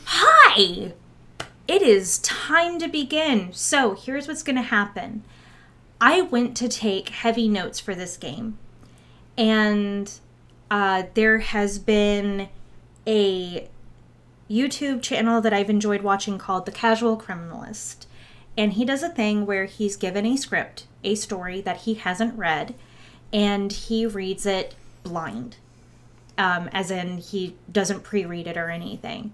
Hi! It is time to begin. So here's what's going to happen. I went to take heavy notes for this game. And there has been a YouTube channel that I've enjoyed watching called The Casual Criminalist. And he does a thing where he's given a script, a story that he hasn't read, and he reads it blind. As in, he doesn't pre-read it or anything.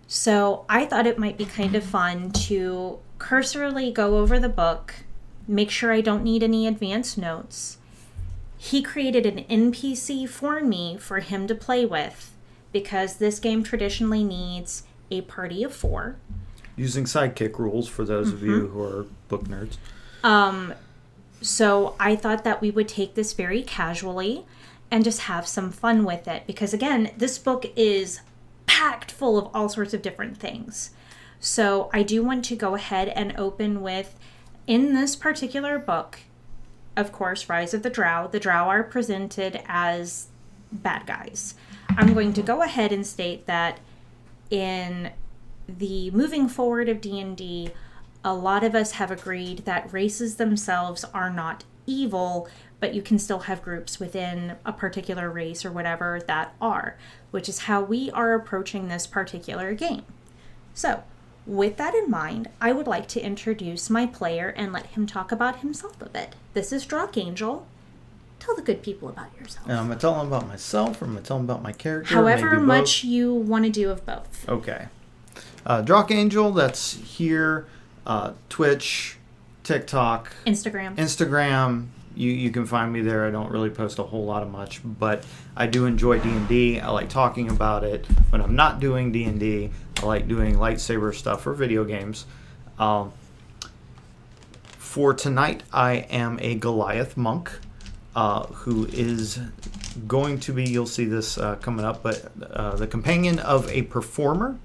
So I thought it might be kind of fun to cursorily go over the book, make sure I don't need any advanced notes. He created an NPC for me for him to play with, because this game traditionally needs a party of 4. Using sidekick rules for those of you who are book nerds. So I thought that we would take this very casually and just have some fun with it. Because again, this book is packed full of all sorts of different things. So I do want to go ahead and open with, in this particular book, of course, Rise of the Drow. The Drow are presented as bad guys. I'm going to go ahead and state that in the moving forward of D&D, a lot of us have agreed that races themselves are not evil, but you can still have groups within a particular race or whatever that are, which is how we are approaching this particular game. So, with that in mind, I would like to introduce my player and let him talk about himself a bit. This is Angel. Tell the good people about yourself. I'm going to tell them about myself, or I'm going to tell them about my character. However much you want to do of both. Okay. Angel, that's here. Twitch, TikTok. Instagram. You can find me there. I don't really post a whole lot of much, but I do enjoy D&D. I like talking about it. When I'm not doing D&D, I like doing lightsaber stuff for video games. For tonight, I am a Goliath monk who is going to be, you'll see this coming up, but the companion of a performer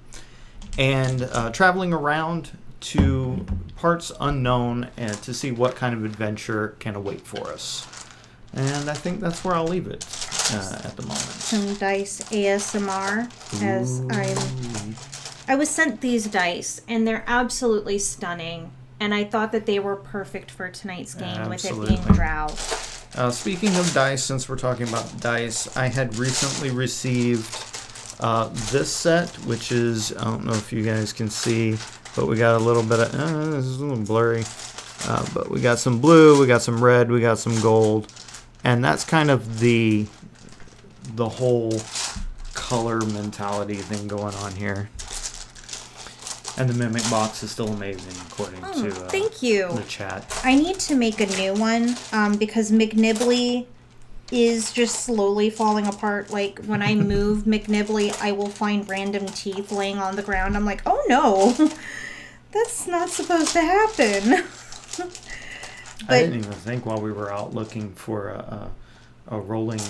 and traveling around to parts unknown and to see what kind of adventure can await for us. And I think that's where I'll leave it at the moment. Some dice ASMR, as I was sent these dice, and they're absolutely stunning. And I thought that they were perfect for tonight's game, with it being Drow. Speaking of dice, since we're talking about dice, I had recently received this set, which is, I don't know if you guys can see, but we got a little bit of, this is a little blurry, but we got some blue, we got some red, we got some gold, and that's kind of the whole color mentality thing going on here. And the Mimic box is still amazing, according to thank you. The chat. I need to make a new one, because McNibbly is just slowly falling apart. Like, when I move McNibbly, I will find random teeth laying on the ground. I'm like, oh no, that's not supposed to happen. But I didn't even think while we were out looking for a rolling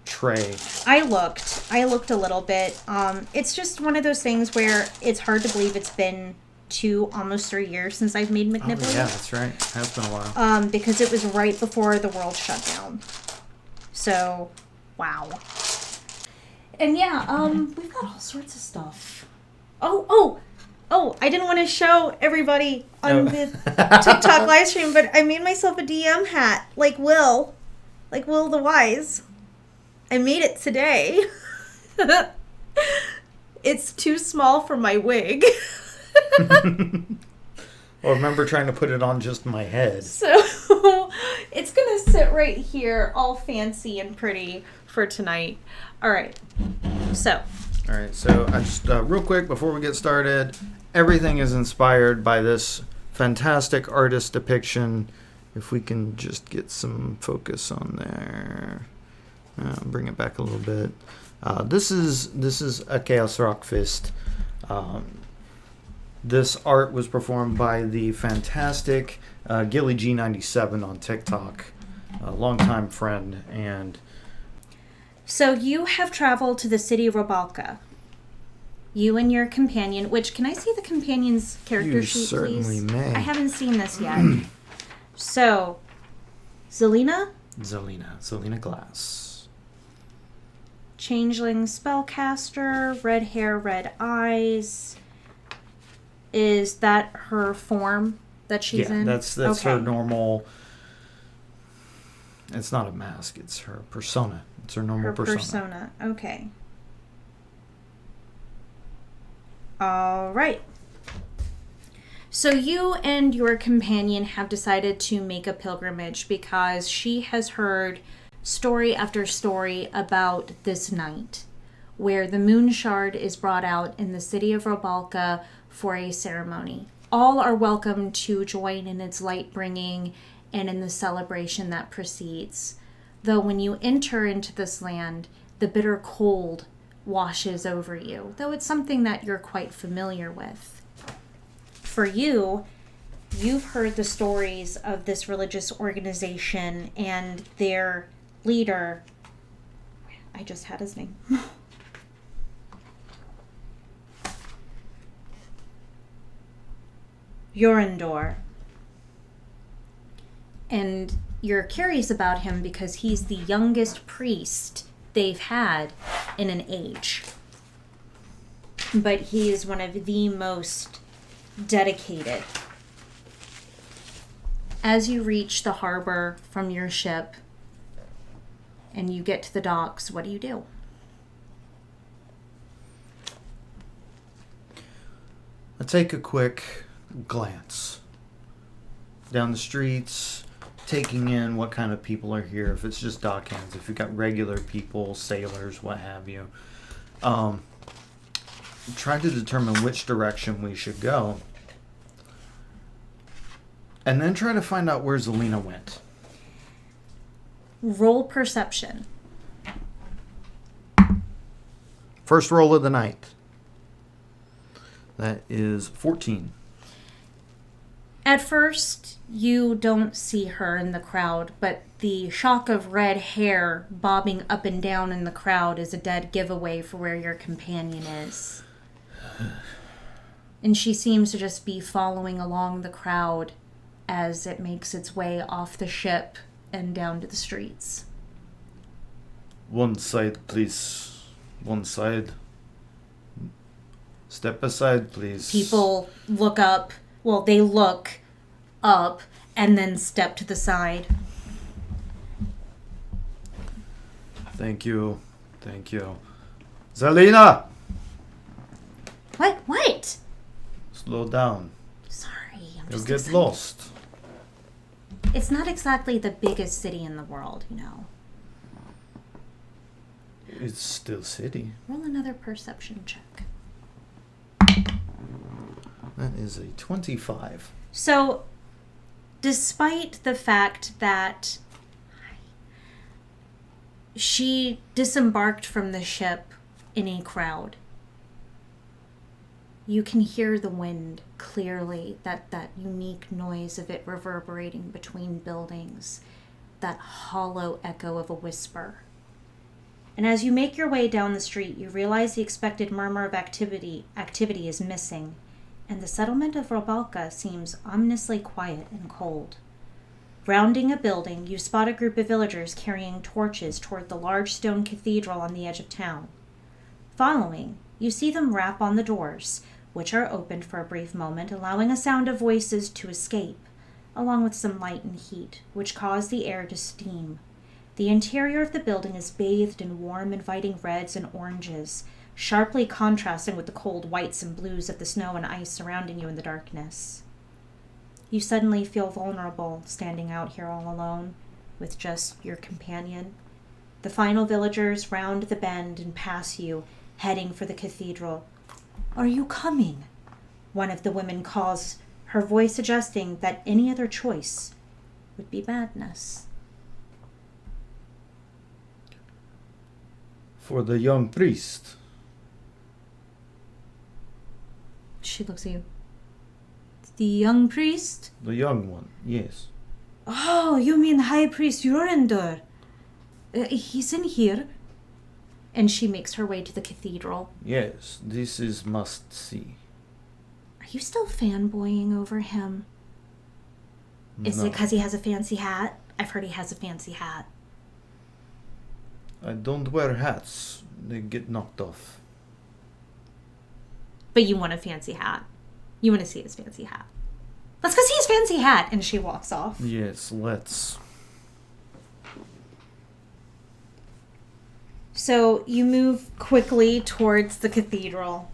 tray. I looked a little bit. It's just one of those things where it's hard to believe it's been almost 3 years since I've made McNibbly. Oh, yeah, that's right. It has been a while. Because it was right before the world shut down. So, wow. And yeah, we've got all sorts of stuff. Oh, I didn't want to show everybody on the TikTok live stream, but I made myself a DM hat, like Will the Wise. I made it today. It's too small for my wig. Well, remember trying to put it on just my head. So it's going to sit right here all fancy and pretty for tonight. All right. So I just, real quick, before we get started, everything is inspired by this fantastic artist depiction. If we can just get some focus on there. Bring it back a little bit. This is a Chaos Rock Fist. This art was performed by the fantastic Gilly G97 on TikTok, a longtime friend. And so you have traveled to the city of Robalka. You and your companion, which, can I see the companion's character sheet, please? You certainly may. I haven't seen this yet. So, Zelina Glass. Changeling spellcaster, red hair, red eyes. Is that her form that she's in? That's okay. her normal. It's not a mask, it's her persona. It's her normal persona. Okay. All right. So you and your companion have decided to make a pilgrimage because she has heard story after story about this night where the moon shard is brought out in the city of Robalka for a ceremony. All are welcome to join in its light bringing and in the celebration that precedes. Though when you enter into this land, the bitter cold washes over you, though it's something that you're quite familiar with. For you, you've heard the stories of this religious organization and their leader. I just had his name. Yorindor. And you're curious about him because he's the youngest priest they've had in an age. But he is one of the most dedicated. As you reach the harbor from your ship and you get to the docks, what do? I take a quick glance down the streets, taking in what kind of people are here, if it's just dockhands, if you've got regular people, sailors, what have you. Try to determine which direction we should go. And then try to find out where Zelina went. Roll perception. First roll of the night. That is 14. At first, you don't see her in the crowd, but the shock of red hair bobbing up and down in the crowd is a dead giveaway for where your companion is. And she seems to just be following along the crowd as it makes its way off the ship and down to the streets. One side, please. One side. Step aside, please. People look up. Well, they look up and then step to the side. Thank you. Thank you. Zelina! What? Slow down. Sorry, I'm You'll just get excited. lost. It's not exactly the biggest city in the world, you know. It's still city. Roll another perception check. That is a 25. So, despite the fact that she disembarked from the ship in a crowd, you can hear the wind clearly, that unique noise of it reverberating between buildings, that hollow echo of a whisper. And as you make your way down the street, you realize the expected murmur of activity is missing, and the settlement of Robalka seems ominously quiet and cold. Rounding a building, you spot a group of villagers carrying torches toward the large stone cathedral on the edge of town. Following, you see them rap on the doors, which are opened for a brief moment, allowing a sound of voices to escape, along with some light and heat, which cause the air to steam. The interior of the building is bathed in warm, inviting reds and oranges, sharply contrasting with the cold whites and blues of the snow and ice surrounding you in the darkness. You suddenly feel vulnerable, standing out here all alone, with just your companion. The final villagers round the bend and pass you, heading for the cathedral. "Are you coming?" one of the women calls, her voice suggesting that any other choice would be madness. For the young priest. She looks at you. The young priest? The young one, yes. Oh, you mean High Priest Yorindor. He's in here. And she makes her way to the cathedral. Yes, this is must-see. Are you still fanboying over him? Is it because he has a fancy hat? I've heard he has a fancy hat. I don't wear hats. They get knocked off. But you want a fancy hat. You want to see his fancy hat. Let's go see his fancy hat. And she walks off. Yes, let's. So you move quickly towards the cathedral.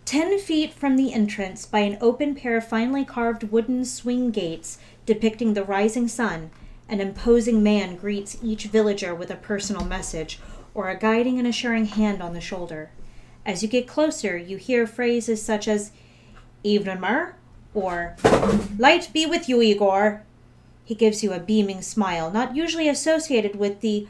10 feet from the entrance, by an open pair of finely carved wooden swing gates depicting the rising sun, an imposing man greets each villager with a personal message or a guiding and assuring hand on the shoulder. As you get closer, you hear phrases such as, "Evening, Mer," or "Light be with you, Igor." He gives you a beaming smile, not usually associated with the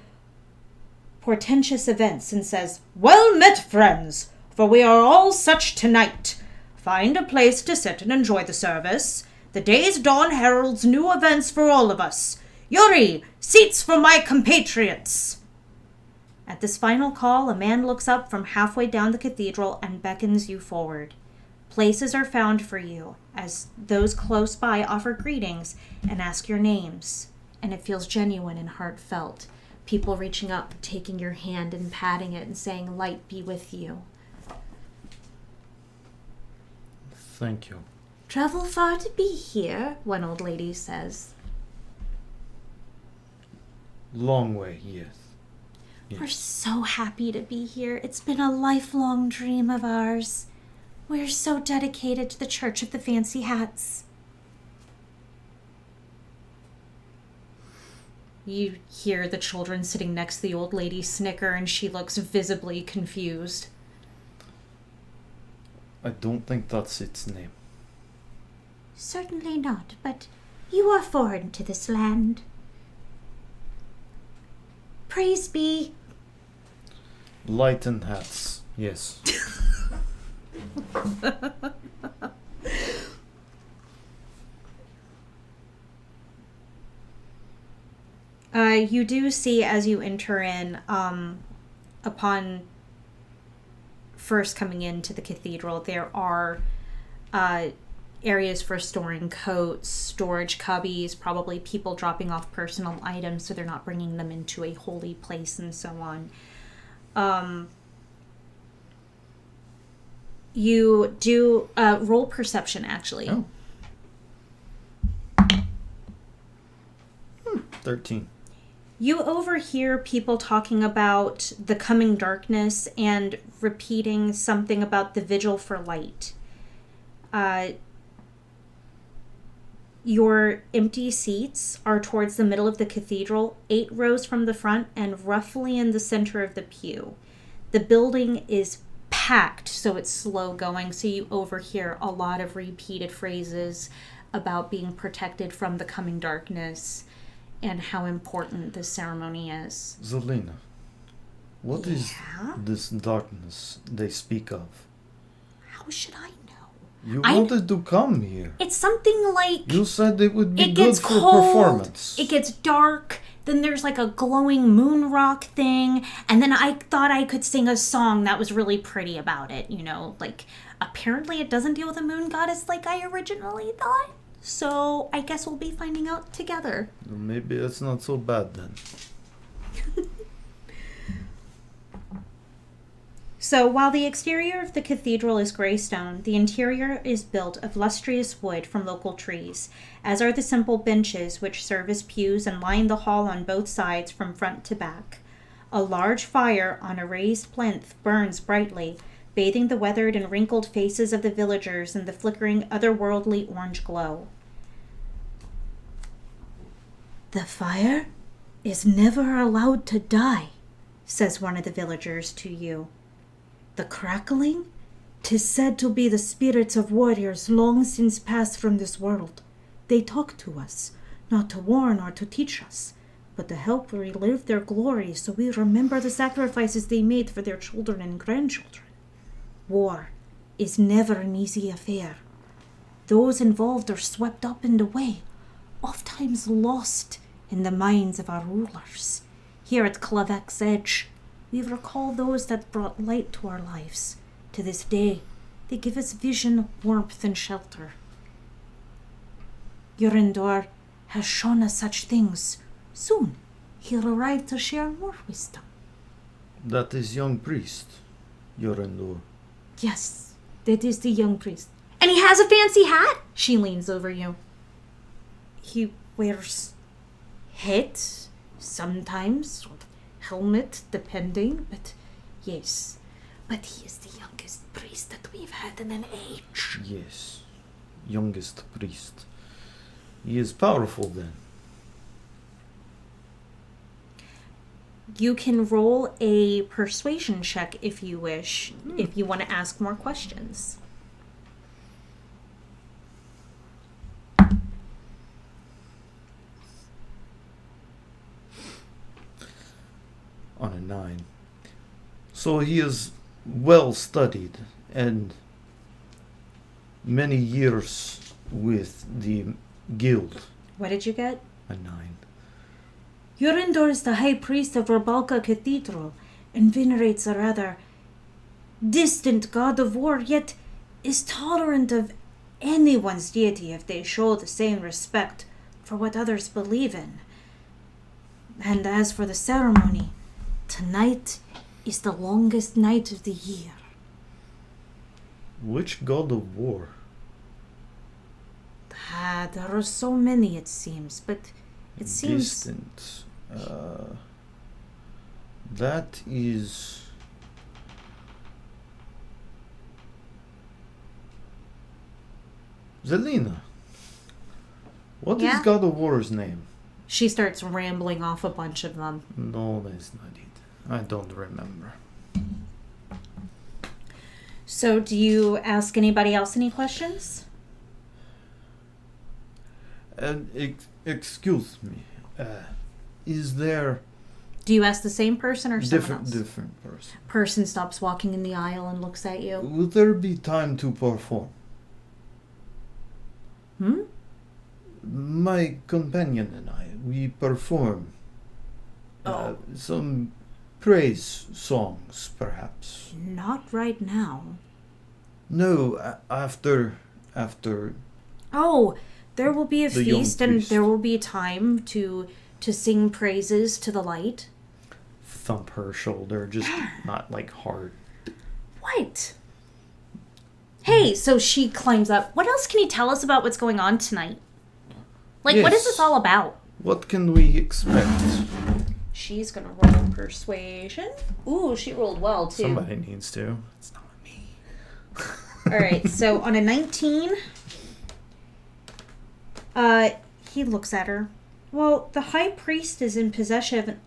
portentous events, and says, "Well met, friends, for we are all such tonight. Find a place to sit and enjoy the service. The day's dawn heralds new events for all of us. Yuri, seats for my compatriots." At this final call, a man looks up from halfway down the cathedral and beckons you forward. Places are found for you, as those close by offer greetings and ask your names. And it feels genuine and heartfelt. People reaching up, taking your hand and patting it and saying, "Light be with you." Thank you. "Travel far to be here," one old lady says. Long way, yes. "We're so happy to be here. It's been a lifelong dream of ours. We're so dedicated to the Church of the Fancy Hats." You hear the children sitting next to the old lady snicker, and she looks visibly confused. I don't think that's its name. "Certainly not, but you are foreign to this land. Praise be." Light and hats, yes. You do see as you enter in, upon first coming into the cathedral, there are areas for storing coats, storage cubbies, probably people dropping off personal items so they're not bringing them into a holy place and so on. You do roll perception, actually. Oh. 13. You overhear people talking about the coming darkness and repeating something about the vigil for light. Your empty seats are towards the middle of the cathedral, 8 rows from the front and roughly in the center of the pew. The building is packed, so it's slow going, so you overhear a lot of repeated phrases about being protected from the coming darkness and how important this ceremony is. Zelina, what is this darkness they speak of? How should I know? You wanted to come here. It's something like... You said it would be it good gets for cold, performance. It gets dark, then there's like a glowing moon rock thing, and then I thought I could sing a song that was really pretty about it, you know, like apparently it doesn't deal with a moon goddess like I originally thought. So I guess we'll be finding out together. Maybe it's not so bad then. So while the exterior of the cathedral is gray stone, the interior is built of lustrous wood from local trees, as are the simple benches which serve as pews and line the hall on both sides from front to back. A large fire on a raised plinth burns brightly, bathing the weathered and wrinkled faces of the villagers in the flickering, otherworldly orange glow. "The fire is never allowed to die," says one of the villagers to you. "The crackling? 'Tis said to be the spirits of warriors long since passed from this world. They talk to us, not to warn or to teach us, but to help relive their glory so we remember the sacrifices they made for their children and grandchildren. War is never an easy affair. Those involved are swept up and away, oftentimes lost in the minds of our rulers. Here at Clavec's Edge, we recall those that brought light to our lives. To this day, they give us vision, warmth, and shelter. Yurindor has shown us such things. Soon, He'll arrive to share more wisdom. That is young priest, Yorendor. Yes, that is the young priest. And he has a fancy hat! She leans over you. He wears hat, sometimes, or helmet, depending, but yes. But he is the youngest priest that we've had in an age. Yes, youngest priest. He is powerful then. You can roll a persuasion check if you wish, if you want to ask more questions. On a 9. So he is well studied and many years with the guild. What did you get? A 9. Yorindor is the high priest of Rabalka Cathedral and venerates a rather distant god of war, yet is tolerant of anyone's deity if they show the same respect for what others believe in. And as for the ceremony, tonight is the longest night of the year. Which god of war? There are so many, it seems, but it seems... Distant. That is... Zelina. What is God of War's name? She starts rambling off a bunch of them. No, that's not it. I don't remember. So, do you ask anybody else any questions? Excuse me. Is there... Do you ask the same person or someone else? Different person. Person stops walking in the aisle and looks at you. Will there be time to perform? My companion and I, we perform some praise songs, perhaps. Not right now. No, after... Oh, there will be a The young feast and priest. there will be time to sing praises to the light. Thump her shoulder, just not like hard. What? Hey, so she climbs up. What else can you tell us about what's going on tonight? Like, what is Yes. this all about? What can we expect? She's gonna roll persuasion. Ooh, she rolled well, too. Somebody needs to. It's not me. Alright, so on a 19, he looks at her. Well, the high priest is in possession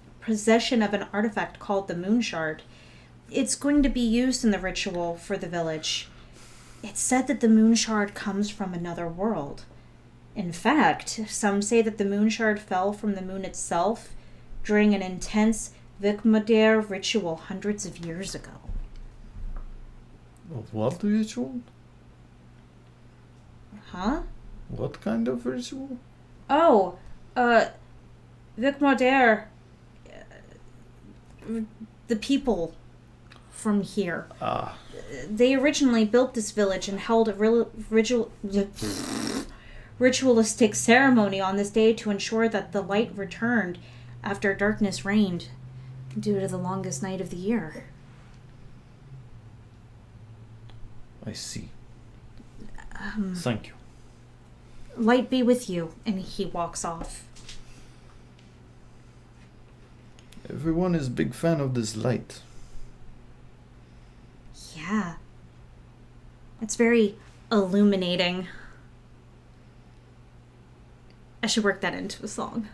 of an artifact called the Moon Shard. It's going to be used in the ritual for the village. It's said that the Moon Shard comes from another world. In fact, some say that the Moon Shard fell from the moon itself during an intense Vikmadir ritual hundreds of years ago. What ritual? Huh? What kind of ritual? Oh, Vikmadir, the people from here. They originally built this village and held a ritualistic ceremony on this day to ensure that the light returned after darkness reigned due to the longest night of the year. I see. Thank you. Light be with you. And he walks off. Everyone is a big fan of this light. Yeah. It's very illuminating. I should work that into a song.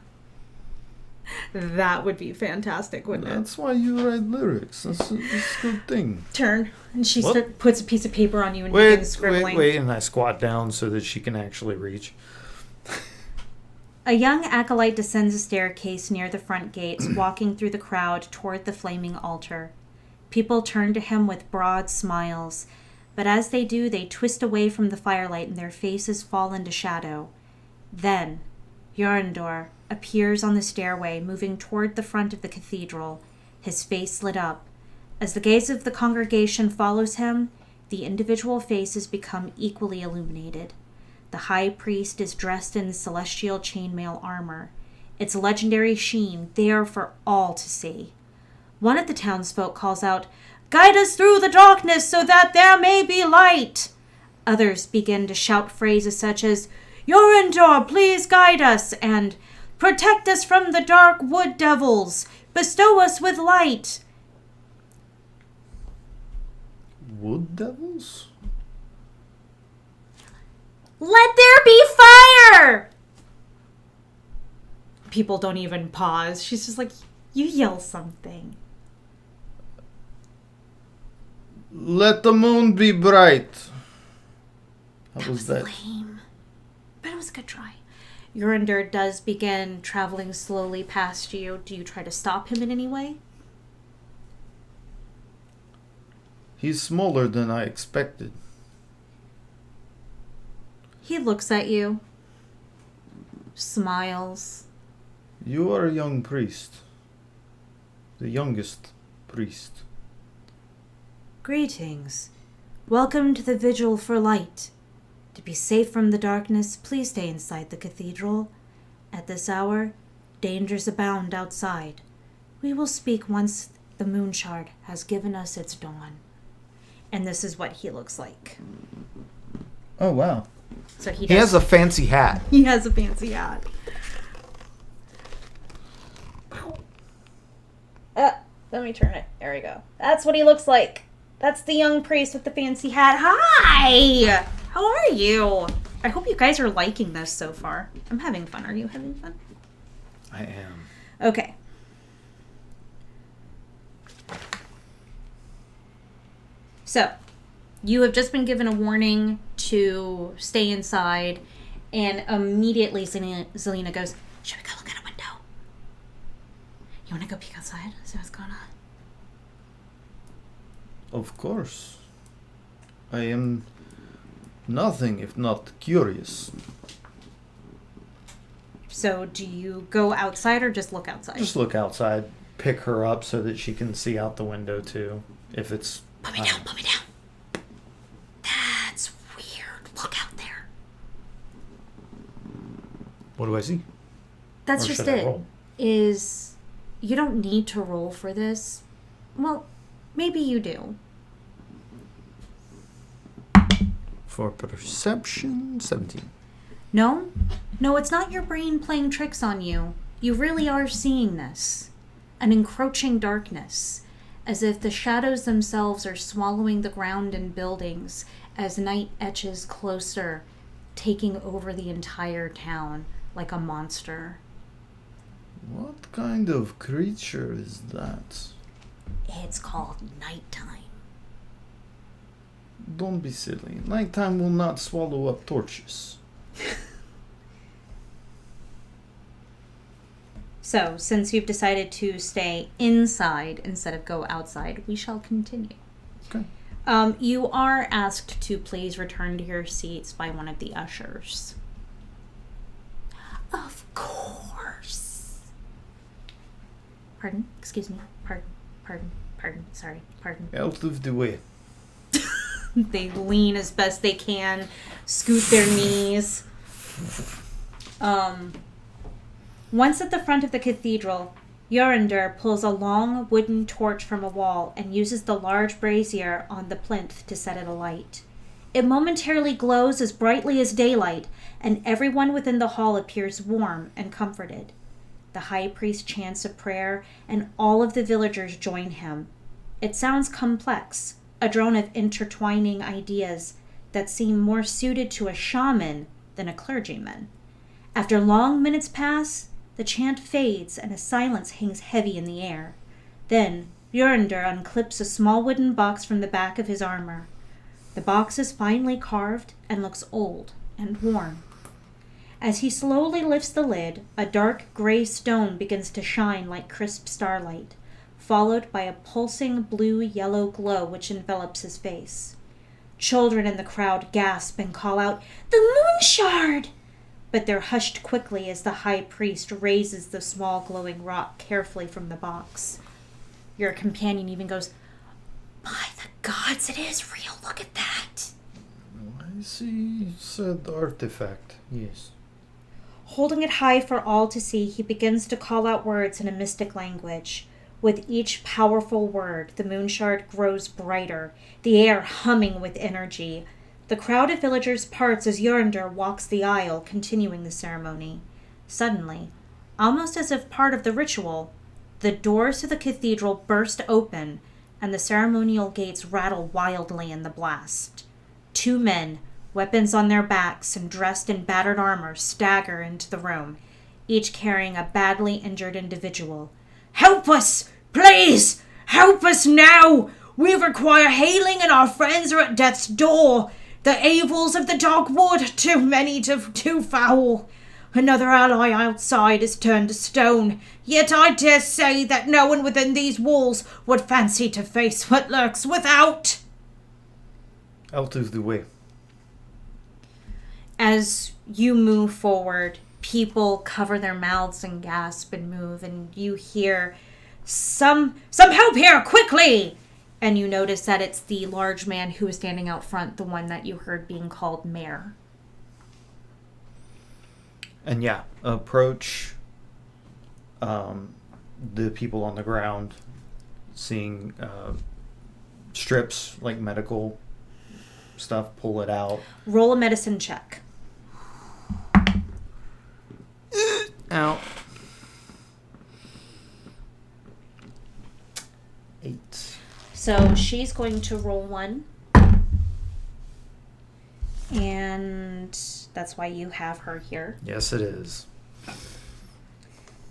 That would be fantastic, wouldn't it? That's why you write lyrics. That's a good thing. Turn. And she What? puts a piece of paper on you and begins scribbling. Wait, and I squat down so that she can actually reach. A young acolyte descends a staircase near the front gates, walking through the crowd toward the flaming altar. People turn to him with broad smiles, but as they do, they twist away from the firelight and their faces fall into shadow. Then, Yorindor appears on the stairway, moving toward the front of the cathedral, his face lit up. As the gaze of the congregation follows him, the individual faces become equally illuminated. The high priest is dressed in celestial chainmail armor. its legendary sheen there for all to see. One of the townsfolk calls out, "Guide us through the darkness so that there may be light." Others begin to shout phrases such as, "Yorindor, please guide us," and "Protect us from the dark wood devils. Bestow us with light." Wood devils? "Let there be fire!" People don't even pause. She's just like, you yell something. Let the moon be bright. How was that? Lame. But it was a good try. Urinder does begin traveling slowly past you. Do you try to stop him in any way? He's smaller than I expected. He looks at you, smiles. You are a young priest. The youngest priest. Greetings. Welcome to the Vigil for Light. To be safe from the darkness, please stay inside the cathedral. At this hour, dangers abound outside. We will speak once the moon shard has given us its dawn. And this is what he looks like. Oh, wow. So he has a fancy hat. He has a fancy hat. Let me turn it. There we go. That's what he looks like. That's the young priest with the fancy hat. Hi! How are you? I hope you guys are liking this so far. I'm having fun. Are you having fun? I am. Okay. So, you have just been given a warning to stay inside, and immediately Zelina goes, "Should we go look at a window? You want to go peek outside? See what's going on?" Of course. I am nothing if not curious. So, do you go outside or just look outside? Just look outside. Pick her up so that she can see out the window, too. If it's... Put me down, put me down. That's weird. Look out there. What do I see? That's Or just should I it. roll? Is you don't need to roll for this. Well, maybe you do. For perception, 17. No, it's not your brain playing tricks on you. You really are seeing this. An encroaching darkness, as if the shadows themselves are swallowing the ground and buildings as night etches closer, taking over the entire town like a monster. What kind of creature is that? It's called nighttime. Don't be silly. Nighttime will not swallow up torches. So, since you've decided to stay inside instead of go outside, we shall continue. Okay. You are asked to please return to your seats by one of the ushers. Of course. Pardon? Excuse me. Pardon. Sorry. Pardon. Out of the way. They lean as best they can, scoot their knees. Once at the front of the cathedral, Urinder pulls a long wooden torch from a wall and uses the large brazier on the plinth to set it alight. It momentarily glows as brightly as daylight, and everyone within the hall appears warm and comforted. The high priest chants a prayer, and all of the villagers join him. It sounds complex, a drone of intertwining ideas that seem more suited to a shaman than a clergyman. After long minutes pass, the chant fades and a silence hangs heavy in the air. Then, Urinder unclips a small wooden box from the back of his armor. The box is finely carved and looks old and worn. As he slowly lifts the lid, a dark gray stone begins to shine like crisp starlight, followed by a pulsing blue-yellow glow which envelops his face. Children in the crowd gasp and call out, "The moon shard!" But they're hushed quickly as the high priest raises the small glowing rock carefully from the box. Your companion even goes, "By the gods, it is real, look at that!" I see said artifact, yes. Holding it high for all to see, he begins to call out words in a mystic language. With each powerful word, the moon shard grows brighter, the air humming with energy. The crowd of villagers parts as Yurander walks the aisle, continuing the ceremony. Suddenly, almost as if part of the ritual, the doors to the cathedral burst open, and the ceremonial gates rattle wildly in the blast. 2 men, weapons on their backs and dressed in battered armor, stagger into the room, each carrying a badly injured individual. "Help us! Please! Help us now! We require healing and our friends are at death's door. The evils of the dogwood, too many, too foul. Another ally outside is turned to stone, yet I dare say that no one within these walls would fancy to face what lurks without." Out of the way. As you move forward, people cover their mouths and gasp and move, and you hear, Some help here, quickly!" And you notice that it's the large man who is standing out front, the one that you heard being called Mayor. And yeah, approach the people on the ground, seeing strips, like medical stuff, pull it out. Roll a medicine check. Out. 8. So she's going to roll 1. And that's why you have her here. Yes, it is.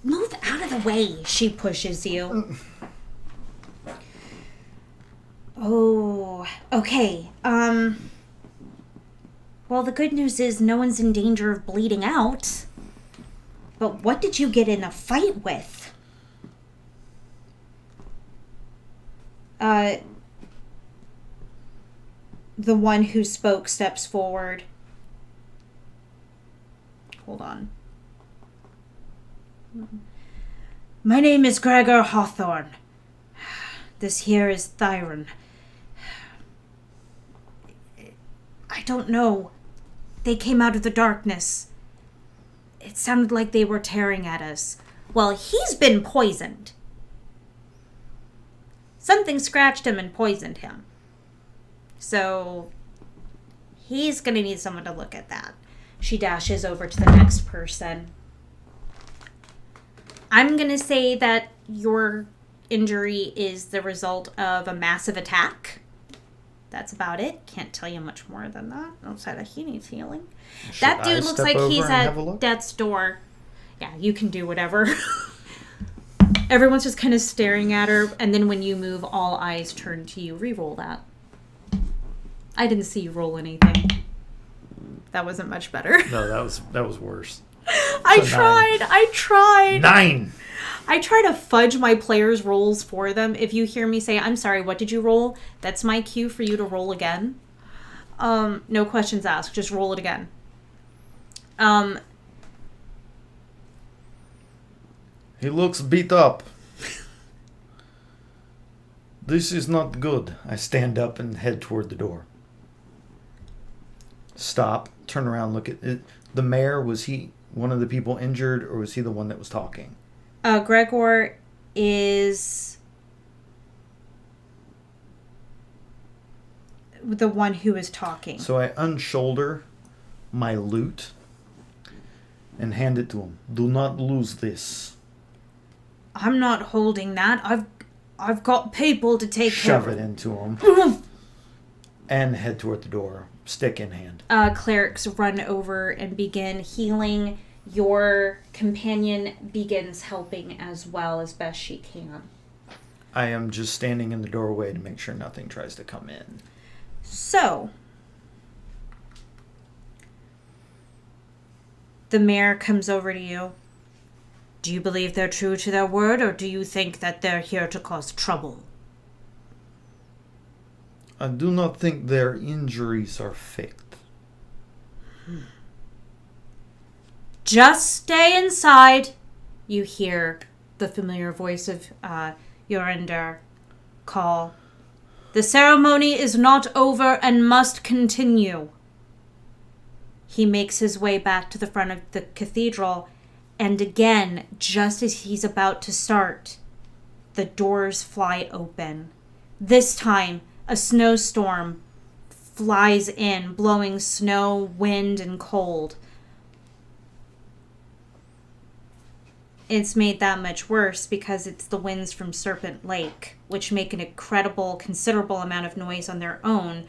Move out of the way, she pushes you. Oh, okay. Well, the good news is no one's in danger of bleeding out. But what did you get in a fight with? The one who spoke steps forward. Hold on. "My name is Gregor Hawthorne. This here is Thyron. I don't know. They came out of the darkness. It sounded like they were tearing at us. Well, he's been poisoned. Something scratched him and poisoned him. So he's going to need someone to look at that." She dashes over to the next person. "I'm going to say that your injury is the result of a massive attack. That's about it. Can't tell you much more than that outside of he needs healing." That dude looks like he's at death's door. Yeah, you can do whatever. Everyone's just kind of staring at her, and then when you move, all eyes turn to you. Reroll that. I didn't see you roll anything. That wasn't much better. No, that was worse. I tried. 9. I try to fudge my players' rolls for them. If you hear me say, "I'm sorry, what did you roll?" That's my cue for you to roll again. No questions asked. Just roll it again. He looks beat up. This is not good. I stand up and head toward the door. Stop. Turn around. Look at it. The mayor, was he one of the people injured, or was he the one that was talking? Gregor is the one who is talking. So I unshoulder my loot and hand it to him. "Do not lose this." "I'm not holding that. I've got people to take care of." Shove it into him. And head toward the door, stick in hand. Clerics run over and begin healing. Your companion begins helping as well as best she can. I am just standing in the doorway to make sure nothing tries to come in. So, the mayor comes over to you. "Do you believe they're true to their word, or do you think that they're here to cause trouble?" I do not think their injuries are faked. "Just stay inside," you hear the familiar voice of Yurander call. "The ceremony is not over and must continue." He makes his way back to the front of the cathedral, and again, just as he's about to start, the doors fly open. This time, a snowstorm flies in, blowing snow, wind, and cold. It's made that much worse because it's the winds from Serpent Lake, which make an considerable amount of noise on their own,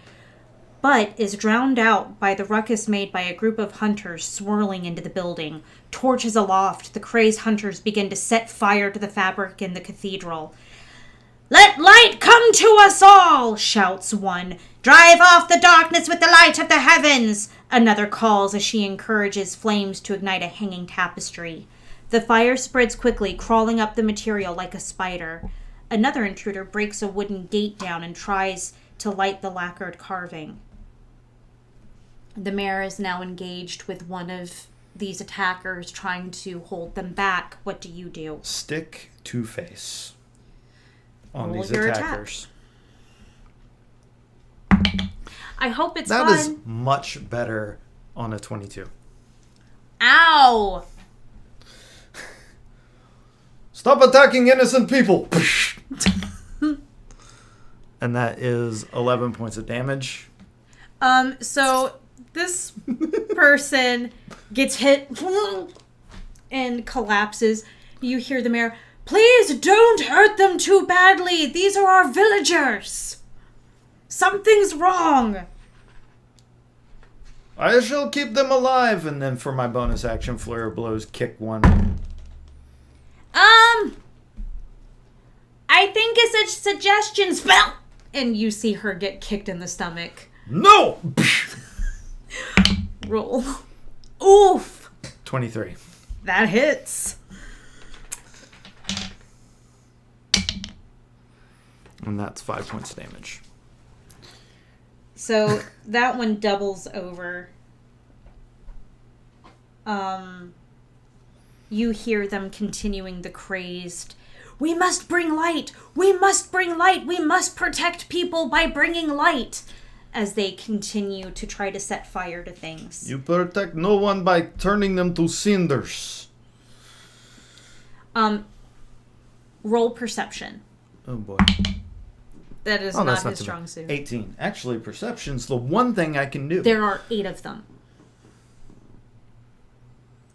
but is drowned out by the ruckus made by a group of hunters swirling into the building. Torches aloft, the crazed hunters begin to set fire to the fabric in the cathedral. "Let light come to us all!" shouts one. "Drive off the darkness with the light of the heavens!" another calls as she encourages flames to ignite a hanging tapestry. The fire spreads quickly, crawling up the material like a spider. Another intruder breaks a wooden gate down and tries to light the lacquered carving. The mayor is now engaged with one of these attackers, trying to hold them back. What do you do? Stick to face on Roll these your attackers. I hope it's That fun. is much better on a 22. Ow! Stop attacking innocent people! And that is 11 points of damage. So this person gets hit and collapses. You hear the mayor, "Please don't hurt them too badly. These are our villagers. Something's wrong." I shall keep them alive. And then for my bonus action, Flare of Blows, kick one. I think it's a suggestion spell. And you see her get kicked in the stomach. No! Roll. Oof. 23. That hits. And that's 5 points of damage. So that one doubles over. You hear them continuing the crazed, "We must bring light! We must bring light! We must protect people by bringing light!" as they continue to try to set fire to things. You protect no one by turning them to cinders. Roll perception. Oh boy. That is not his strong suit. 18. Actually, perception's the one thing I can do. There are 8 of them.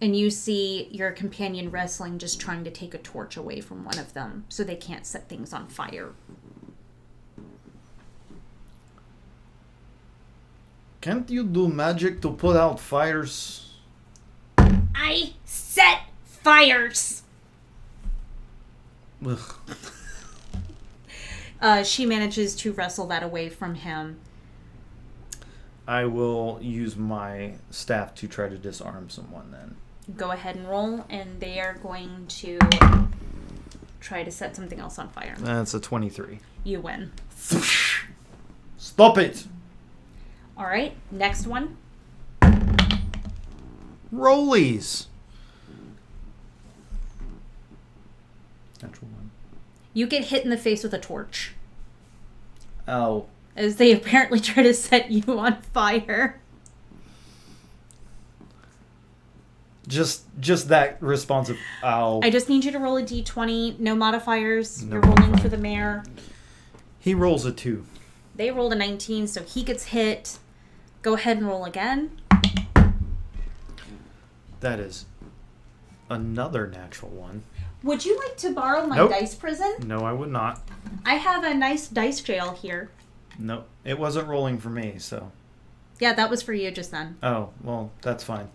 And you see your companion wrestling, just trying to take a torch away from one of them so they can't set things on fire. Can't you do magic to put out fires? I set fires! Ugh. She manages to wrestle that away from him. I will use my staff to try to disarm someone then. Go ahead and roll, and they are going to try to set something else on fire. That's a 23. You win. Stop it! All right, next one. Rollies! Natural one. You get hit in the face with a torch Ow. as they apparently try to set you on fire. Just that responsive ow. I just need you to roll a d20, no modifiers. No You're rolling modifier. for the mayor. He rolls a 2. They rolled a 19, so he gets hit. Go ahead and roll again. That is another natural one. Would you like to borrow my Nope. dice prison? No, I would not. I have a nice dice jail here. No, it wasn't rolling for me, so. Yeah, that was for you just then. Oh, well, that's fine.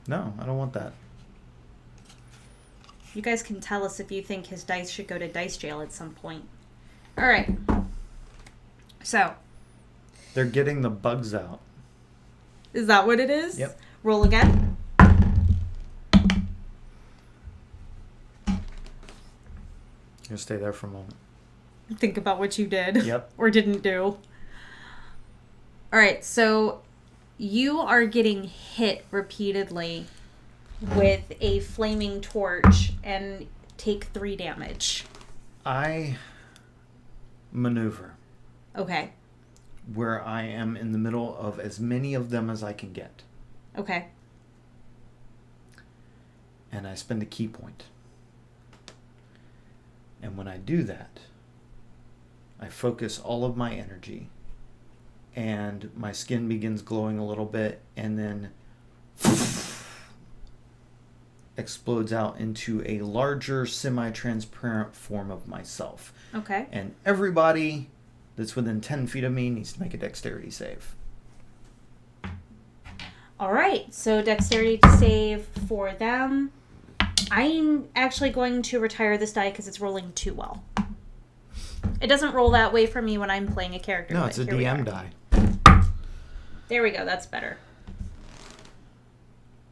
No, I don't want that. You guys can tell us if you think his dice should go to dice jail at some point. All right. So, They're getting the bugs out. is that what it is? Yep. Roll again. You stay there for a moment. Think about what you did. Yep. Or didn't do. All right, so you are getting hit repeatedly with a flaming torch and take 3 damage. I maneuver Okay. where I am in the middle of as many of them as I can get. Okay. And I spend a key point. And when I do that, I focus all of my energy, and my skin begins glowing a little bit, and then explodes out into a larger, semi-transparent form of myself. Okay. And everybody that's within 10 feet of me needs to make a dexterity save. All right. So dexterity save for them. I'm actually going to retire this die because it's rolling too well. It doesn't roll that way for me when I'm playing a character. No, it's a DM die. There we go. That's better.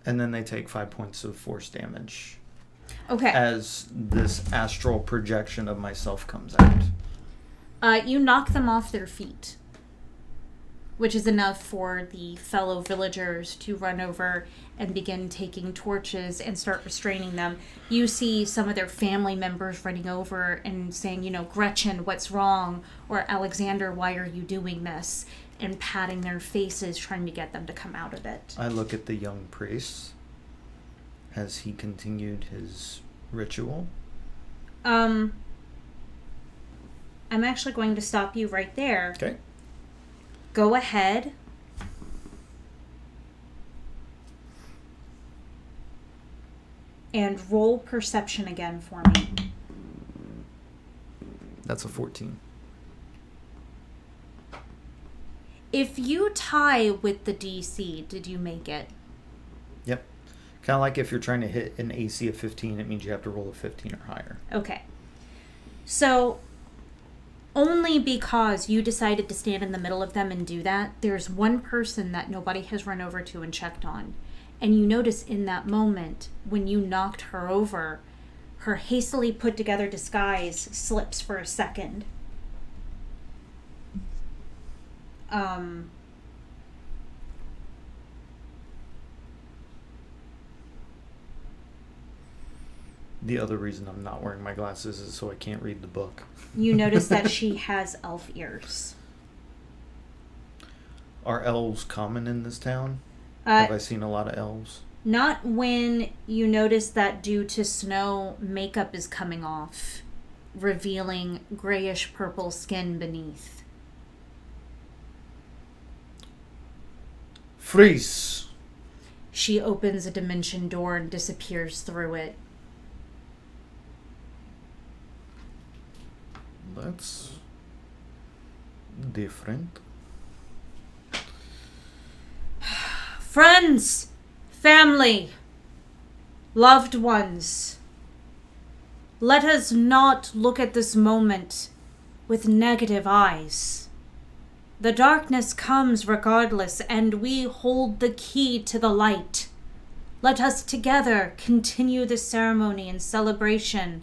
And then they take 5 points of force damage. Okay. As this astral projection of myself comes out. You knock them off their feet, which is enough for the fellow villagers to run over and begin taking torches and start restraining them. You see some of their family members running over and saying, you know, Gretchen, what's wrong? Or Alexander, why are you doing this? And patting their faces, trying to get them to come out of it. I look at the young priest as he continued his ritual. I'm actually going to stop you right there. Okay. Go ahead. And roll perception again for me. That's a 14. If you tie with the DC, did you make it? Yep. Kind of like if you're trying to hit an AC of 15, it means you have to roll a 15 or higher. Okay. So, only because you decided to stand in the middle of them and do that, there's one person that nobody has run over to and checked on. And you notice in that moment, when you knocked her over, her hastily put together disguise slips for a second. The other reason I'm not wearing my glasses is so I can't read the book. You notice that she has elf ears. Are elves common in this town? Have I seen a lot of elves? Not when you notice that due to snow, makeup is coming off, revealing grayish purple skin beneath. Freeze! She opens a dimension door and disappears through it. That's different. Friends, family, loved ones, let us not look at this moment with negative eyes. The darkness comes regardless, and we hold the key to the light. Let us together continue the ceremony and celebration,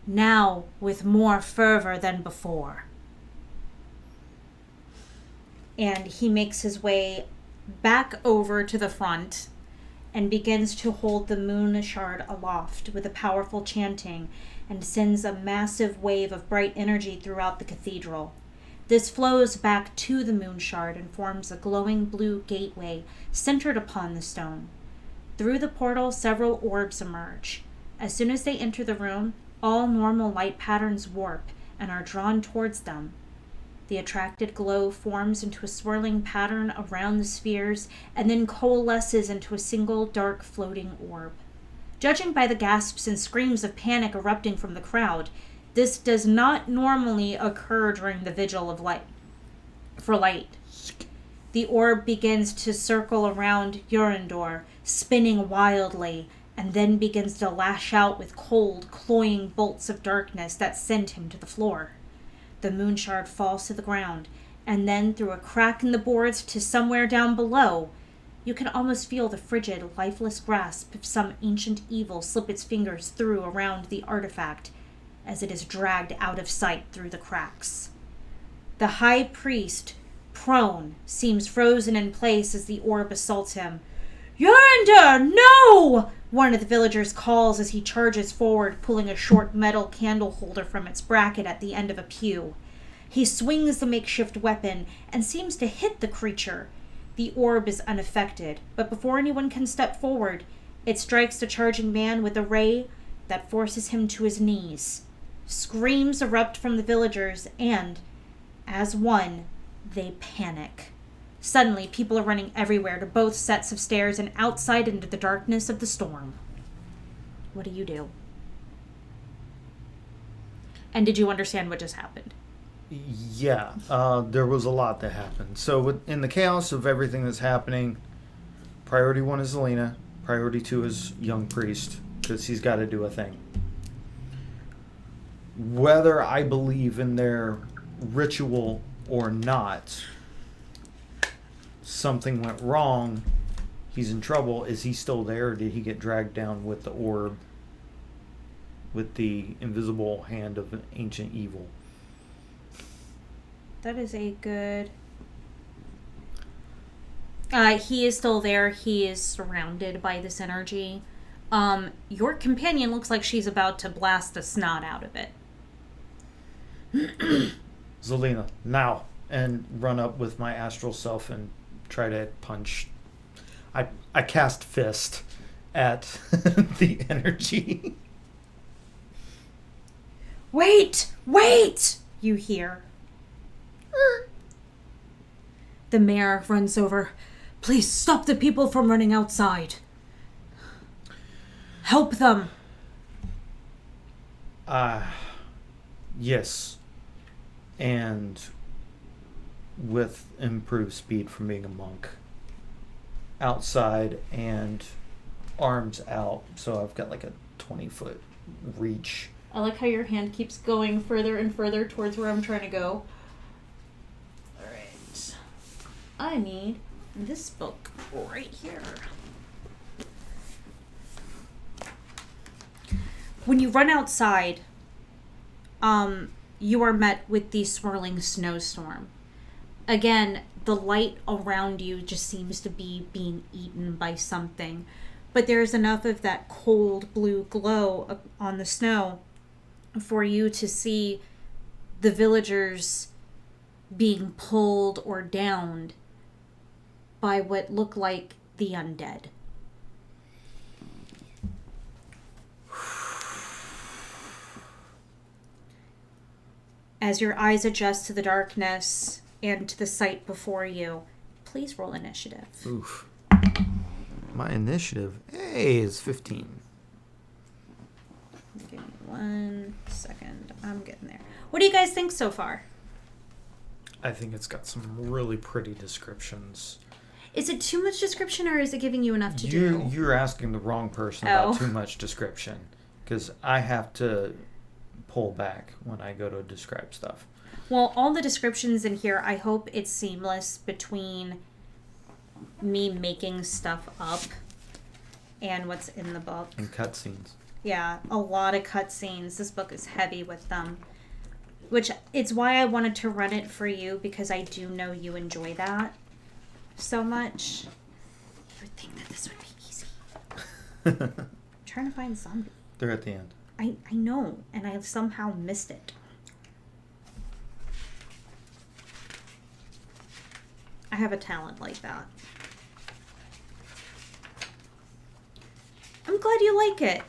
now with more fervor than before. And he makes his way back over to the front and begins to hold the moon shard aloft with a powerful chanting and sends a massive wave of bright energy throughout the cathedral. This flows back to the moon shard and forms a glowing blue gateway centered upon the stone. Through the portal, several orbs emerge. As soon as they enter the room, all normal light patterns warp and are drawn towards them. The attracted glow forms into a swirling pattern around the spheres and then coalesces into a single dark floating orb. Judging by the gasps and screams of panic erupting from the crowd, this does not normally occur during the vigil of light. For light. The orb begins to circle around Urindor, spinning wildly, and then begins to lash out with cold, cloying bolts of darkness that send him to the floor. The moon shard falls to the ground, and then through a crack in the boards to somewhere down below, you can almost feel the frigid, lifeless grasp of some ancient evil slip its fingers through around the artifact as it is dragged out of sight through the cracks. The high priest, prone, seems frozen in place as the orb assaults him. "Yonder, no!" one of the villagers calls as he charges forward, pulling a short metal candle holder from its bracket at the end of a pew. He swings the makeshift weapon and seems to hit the creature. The orb is unaffected, but before anyone can step forward, it strikes the charging man with a ray that forces him to his knees. Screams erupt from the villagers, and, as one, they panic. Suddenly, people are running everywhere to both sets of stairs and outside into the darkness of the storm. What do you do? And did you understand what just happened? Yeah, there was a lot that happened. So in the chaos of everything that's happening, priority 1 is Zelina, priority 2 is young priest, because he's got to do a thing. Whether I believe in their ritual or not, something went wrong. He's in trouble. Is he still there, or did he get dragged down with the orb, with the invisible hand of an ancient evil? That is a good... he is still there. He is surrounded by this energy. Your companion looks like she's about to blast the snot out of it. Zelina, now! And run up with my astral self and try to punch. I cast fist at the energy. Wait! Wait! You hear. The mayor runs over. Please stop the people from running outside. Help them. Yes. And with improved speed from being a monk. Outside and arms out. So I've got like a 20-foot reach. I like how your hand keeps going further and further towards where I'm trying to go. Alright. I need this book right here. When you run outside, you are met with the swirling snowstorm. Again, the light around you just seems to be being eaten by something. But there's enough of that cold blue glow on the snow for you to see the villagers being pulled or downed by what look like the undead. As your eyes adjust to the darkness and to the sight before you, please roll initiative. Oof. My initiative, hey, is 15. Give me 1 second. I'm getting there. What do you guys think so far? I think it's got some really pretty descriptions. Is it too much description, or is it giving you enough to do? You're asking the wrong person about too much description, because I have to pull back when I go to describe stuff. Well, all the descriptions in here, I hope it's seamless between me making stuff up and what's in the book. And cutscenes. Yeah, a lot of cutscenes. This book is heavy with them. Which, it's why I wanted to run it for you, because I do know you enjoy that so much. You would think that this would be easy. I'm trying to find zombies. They're at the end. I know, and I somehow missed it. I have a talent like that. I'm glad you like it.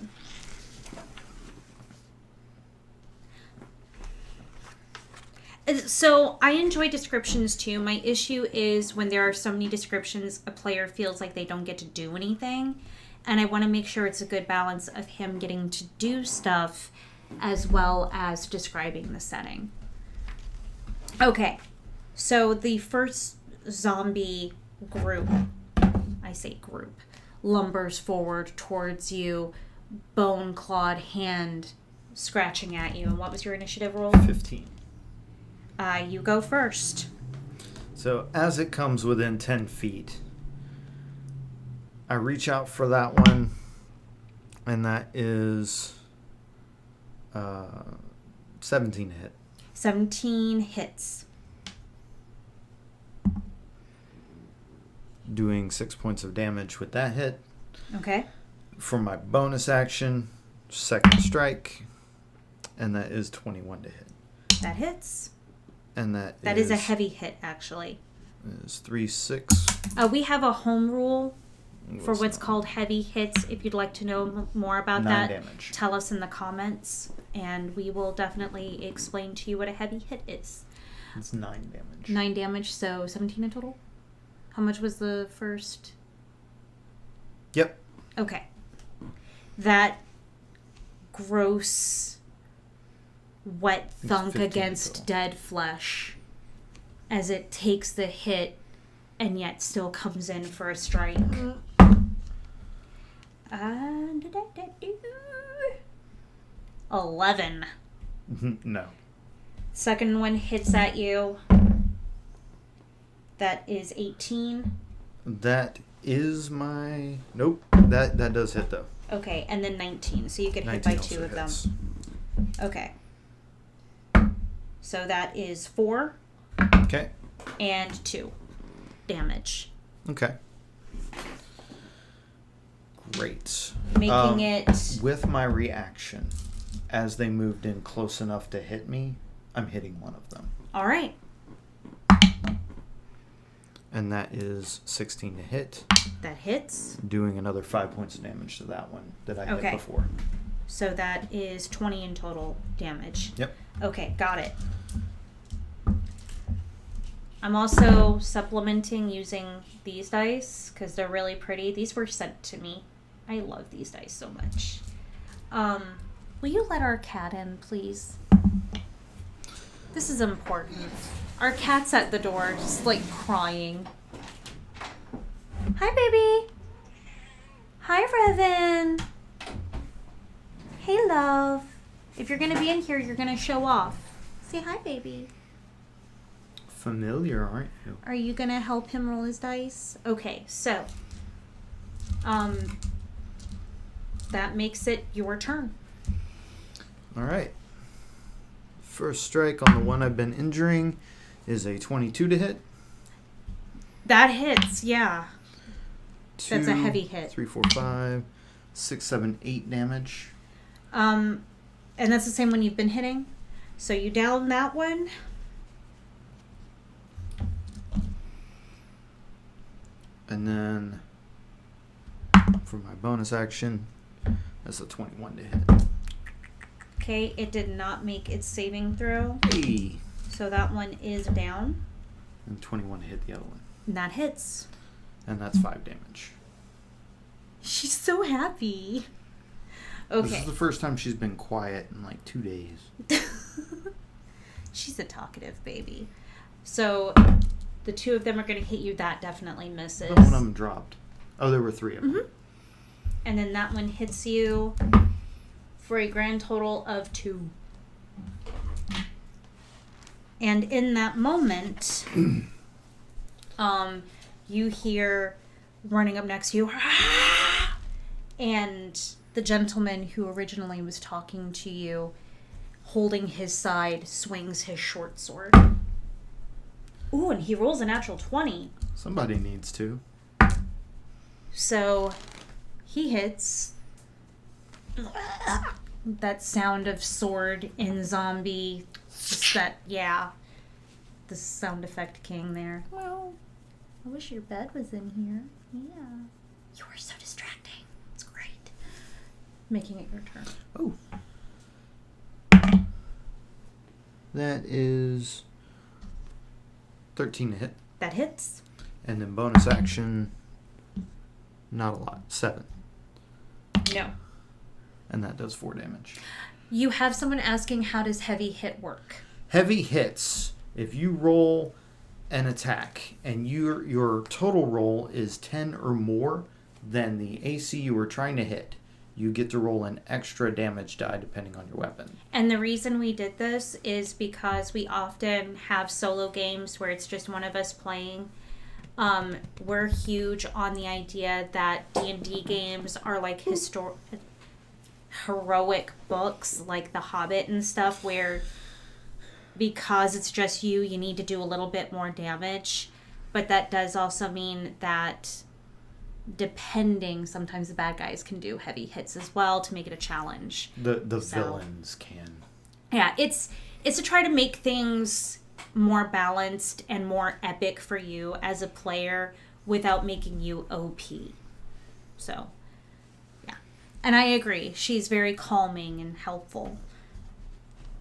So, I enjoy descriptions too. My issue is when there are so many descriptions, a player feels like they don't get to do anything. And I want to make sure it's a good balance of him getting to do stuff as well as describing the setting. Okay, so the first zombie group, I say group, lumbers forward towards you, bone-clawed hand scratching at you. And what was your initiative roll? 15. You go first. So as it comes within 10 feet, I reach out for that one, and that is 17 to hit. 17 hits. Doing 6 points of damage with that hit. Okay. For my bonus action, second strike, and that is 21 to hit. That hits. And that is a heavy hit, actually. is 3, 6. We have a home rule for what's not? called heavy hits. If you'd like to know more about 9 that, damage. tell us in the comments, and we will definitely explain to you what a heavy hit is. It's 9 damage. 9 damage, so 17 in total? How much was the first? Yep. Okay. That gross, wet thunk 15 against total. dead flesh as it takes the hit and yet still comes in for a strike. 11. No. Second one hits at you. That is 18. That is my... Nope. That does hit, though. Okay, and then 19. So you get hit 19 by also 2 of hits. them. Okay. So that is 4 Okay. and 2 damage. Okay. Great. Making it... With my reaction, as they moved in close enough to hit me, I'm hitting one of them. All right. And that is 16 to hit. That hits. Doing another 5 points of damage to that one that I hit Okay. before. So that is 20 in total damage. Yep. Okay, got it. I'm also supplementing using these dice because they're really pretty. These were sent to me. I love these dice so much. Will you let our cat in, please? This is important. Our cat's at the door, just like crying. Hi, baby. Hi, Revan. Hey, love. If you're gonna be in here, you're gonna show off. Say hi, baby. Familiar, aren't you? Are you gonna help him roll his dice? Okay, so that makes it your turn. All right. First strike on the one I've been injuring is a 22 to hit. That hits, yeah. 2, That's a heavy hit. 3, 4, 5, 6, 7, 8 damage. And that's the same one you've been hitting. So you down that one. And then for my bonus action, that's a 21 to hit. Okay, it did not make its saving throw. Hey. So that one is down. And 21 to hit the other one. And that hits. And that's 5 damage. She's so happy. This Okay. is the first time she's been quiet in like 2 days. She's a talkative baby. So the 2 of them are going to hit you. That definitely misses. One of them dropped. Oh, there were 3 of them. Mm-hmm. And then that one hits you for a grand total of 2. And in that moment, you hear running up next to you, and the gentleman who originally was talking to you, holding his side, swings his short sword. Ooh, and he rolls a natural 20. Somebody needs to. So he hits. That sound of sword in zombie. Just that, yeah. The sound effect king there. Well, I wish your bed was in here. Yeah. You are so distracting. It's great. Making it your turn. Oh. That is 13 to hit. That hits. And then bonus action, not a lot. 7. No. And that does 4 damage. You have someone asking, how does heavy hit work? Heavy hits, if you roll an attack and your total roll is 10 or more than the AC you were trying to hit, you get to roll an extra damage die depending on your weapon. And the reason we did this is because we often have solo games where it's just one of us playing. We're huge on the idea that D&D games are like heroic books like The Hobbit and stuff, where because it's just you need to do a little bit more damage. But that does also mean that depending, sometimes the bad guys can do heavy hits as well to make it a challenge. The villains can. Yeah, it's to try to make things more balanced and more epic for you as a player without making you OP. So, yeah. And I agree. She's very calming and helpful.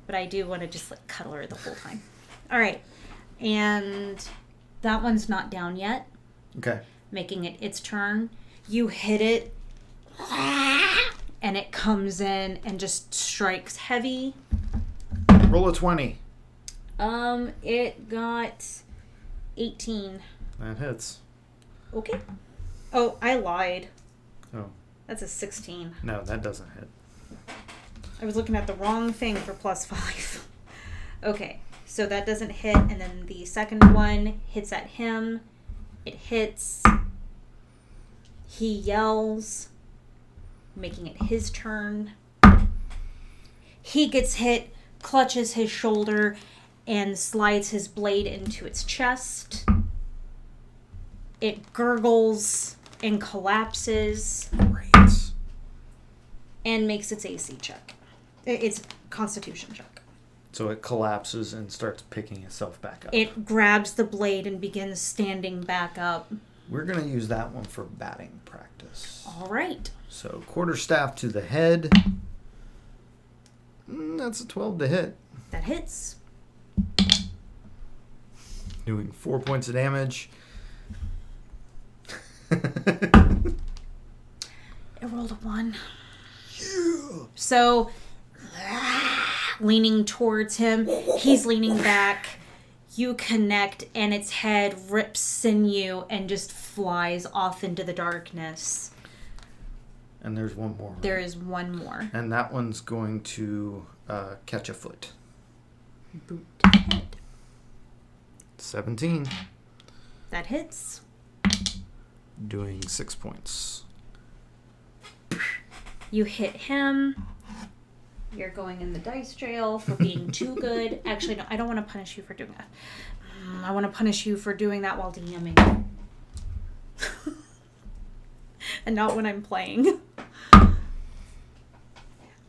But I do want to just like cuddle her the whole time. All right. And that one's not down yet. Okay. Making it its turn. You hit it. And it comes in and just strikes heavy. Roll a 20. It got 18. That hits. Okay. Oh, I lied. Oh. That's a 16. No, that doesn't hit. I was looking at the wrong thing for +5. Okay, so that doesn't hit, and then the second one hits at him. It hits. He yells, making it his turn. He gets hit, clutches his shoulder, and slides his blade into its chest. It gurgles and collapses. Great. And makes its AC check. It's Constitution check. So it collapses and starts picking itself back up. It grabs the blade and begins standing back up. We're going to use that one for batting practice. All right. So quarterstaff to the head. That's a 12 to hit. That hits. Doing 4 points of damage. It rolled a 1. Yeah. So, leaning towards him, he's leaning back. You connect, and its head rips sinew and just flies off into the darkness. And there's one more. Right? There is one more. And that one's going to catch a foot. Boot to the head. 17. That hits. Doing 6 points. You hit him. You're going in the dice jail for being too good. Actually, no, I don't want to punish you for doing that. I want to punish you for doing that while DMing. And not when I'm playing.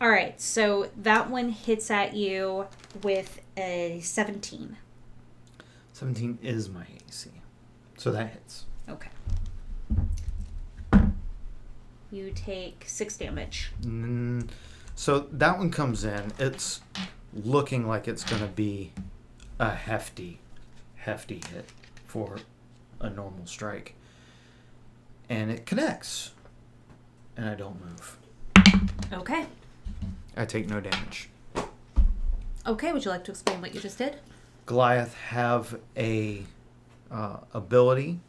All right, so that one hits at you with a 17. 17 is my AC. So that hits. Okay. You take 6 damage. So that one comes in. It's looking like it's going to be a hefty hit for a normal strike. And it connects. And I don't move. Okay. I take no damage. Okay, would you like to explain what you just did? Goliath have a ability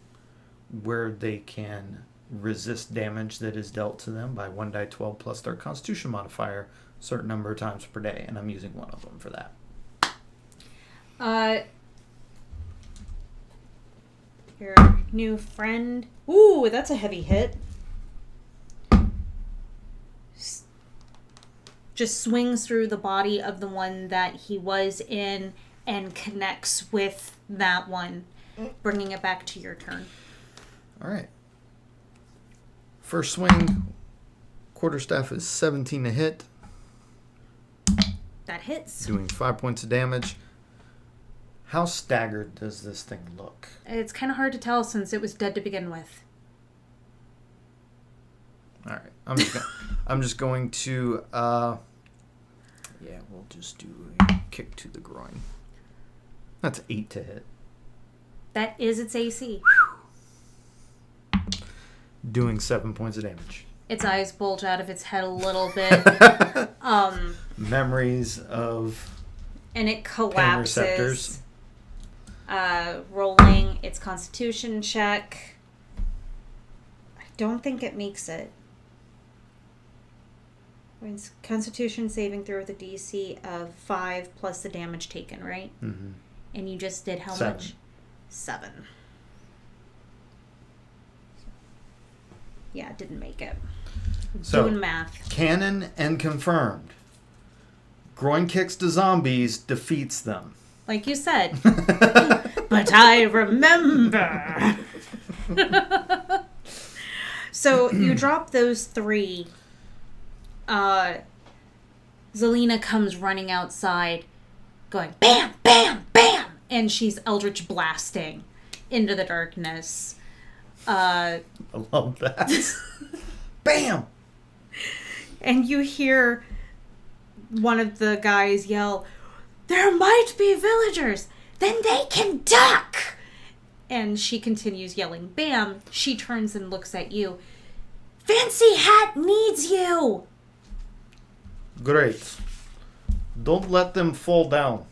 where they can resist damage that is dealt to them by 1d12 plus their Constitution modifier a certain number of times per day, and I'm using one of them for that. Your new friend. Ooh, that's a heavy hit. Just swings through the body of the one that he was in and connects with that one, bringing it back to your turn. All right. First swing, quarterstaff is 17 to hit. That hits. Doing 5 points of damage. How staggered does this thing look? It's kind of hard to tell since it was dead to begin with. All right. I'm just going to we'll just do a kick to the groin. That's 8 to hit. That is its AC. Doing 7 points of damage. Its eyes bulge out of its head a little bit. Memories of and it pain collapses. receptors. Rolling its Constitution check. I don't think it makes it. It's Constitution saving throw with a DC of 5 plus the damage taken, right? Mm-hmm. And you just did how 7. much? 7. Yeah, it didn't make it. So, doing math. Canon and confirmed. Groin kicks to zombies defeats them. Like you said. But I remember. So you drop those 3. Zelina comes running outside, going bam, bam, bam, and she's eldritch blasting into the darkness. I love that. Bam! And you hear one of the guys yell, "There might be villagers! Then they can duck!" And she continues yelling, "Bam!" She turns and looks at you. "Fancy Hat needs you!" Great. Don't let them fall down.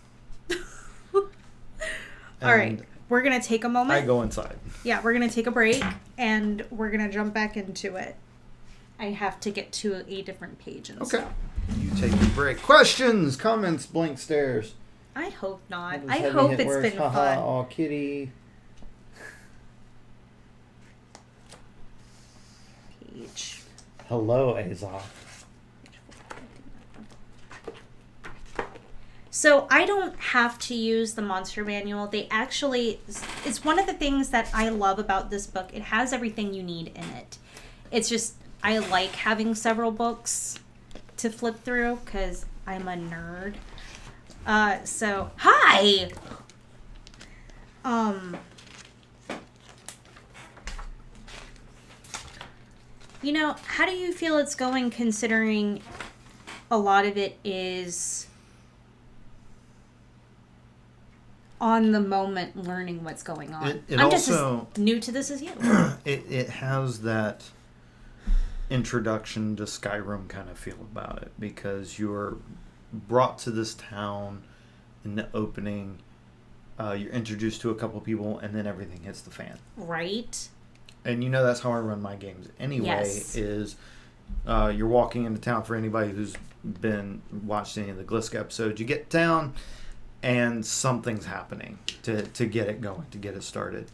All right, we're going to take a moment. I go inside. Yeah, we're going to take a break, and we're going to jump back into it. I have to get to a different page and Okay. stuff. You take your break. Questions, comments, blank stares. I hope not. What I does hope heavy hit it's words? been Haha, fun. aw, kitty. Page. Hello, Azov. So I don't have to use the monster manual. They actually, it's one of the things that I love about this book. It has everything you need in it. It's just, I like having several books to flip through because I'm a nerd. So, hi! You know, how do you feel it's going considering a lot of it is on the moment learning what's going on? It I'm also, just as new to this as you. it has that introduction to Skyrim kind of feel about it because you're brought to this town in the opening. You're introduced to a couple people and then everything hits the fan. Right? And you know that's how I run my games anyway. Yes. Is you're walking into town. For anybody who's watched any of the Glisk episodes, you get down and something's happening to get it going, to get it started.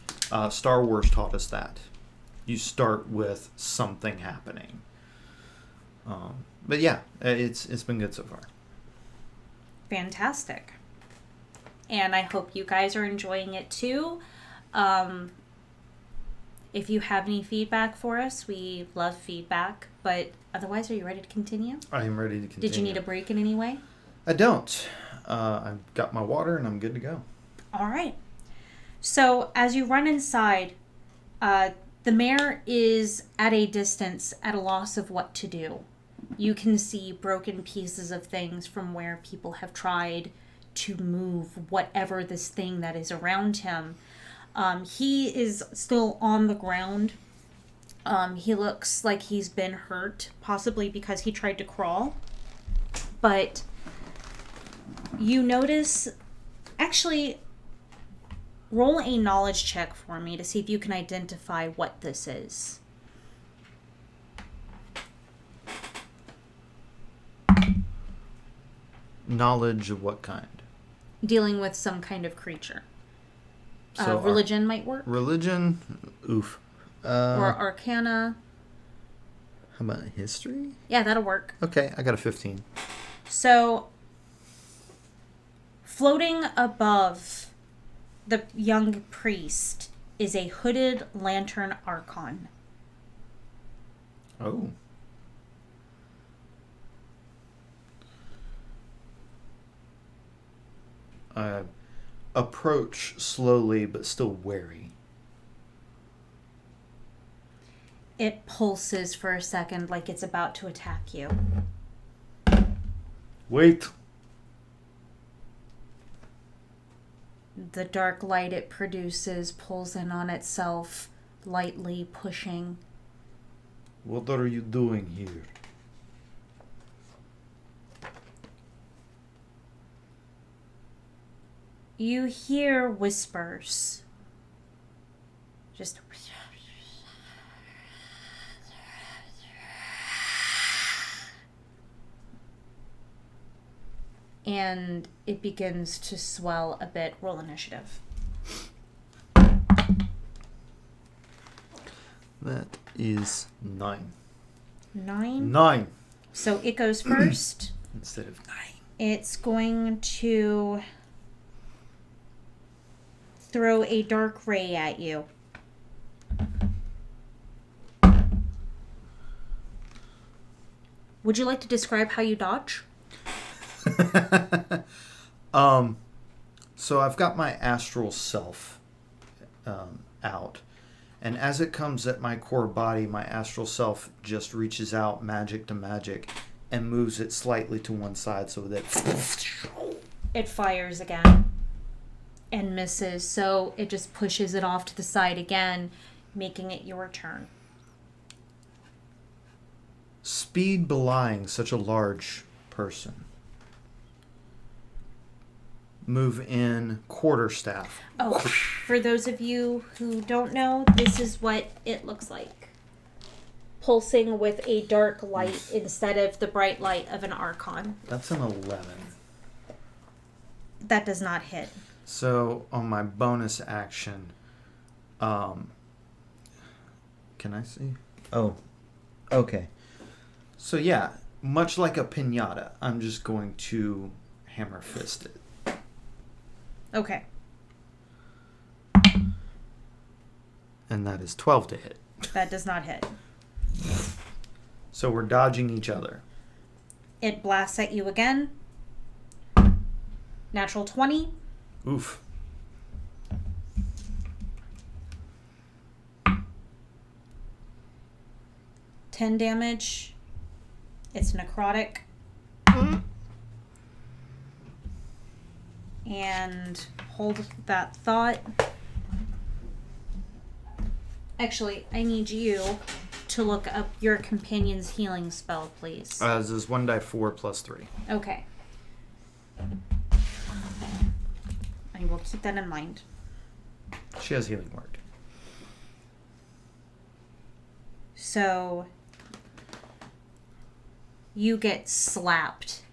Star Wars taught us that. You start with something happening. But yeah, it's been good so far. Fantastic. And I hope you guys are enjoying it too. If you have any feedback for us, we love feedback. But otherwise, are you ready to continue? I am ready to continue. Did you need a break in any way? I don't. I've got my water and I'm good to go. All right. So as you run inside, the mayor is at a distance, at a loss of what to do. You can see broken pieces of things from where people have tried to move whatever this thing that is around him. He is still on the ground. He looks like he's been hurt, possibly because he tried to crawl. But you notice, actually, roll a knowledge check for me to see if you can identify what this is. Knowledge of what kind? Dealing with some kind of creature. So religion might work. Religion? Oof. Or arcana. How about history? Yeah, that'll work. Okay, I got a 15. So, floating above the young priest is a hooded lantern archon. Oh. Approach slowly but still wary. It pulses for a second like it's about to attack you. Wait. The dark light it produces pulls in on itself, lightly pushing. What are you doing here? You hear whispers. Just... and it begins to swell a bit. Roll initiative. That is 9. 9? 9. So it goes first. Instead of 9. It's going to throw a dark ray at you. Would you like to describe how you dodge? So I've got my astral self out. And as it comes at my core body, my astral self just reaches out magic to magic and moves it slightly to one side so that it fires again and misses. So it just pushes it off to the side again, making it your turn. Speed belying such a large person. Move in quarterstaff. Oh, for those of you who don't know, this is what it looks like. Pulsing with a dark light instead of the bright light of an Archon. That's an 11. That does not hit. So on my bonus action, can I see? Oh, okay. So yeah, much like a piñata, I'm just going to hammer fist it. Okay. And that is 12 to hit. That does not hit. So we're dodging each other. It blasts at you again. Natural 20. Oof. $10 damage. It's necrotic. And hold that thought. Actually, I need you to look up your companion's healing spell, please. This is 1d4 plus 3. Okay. I will keep that in mind. She has healing word. So, you get slapped.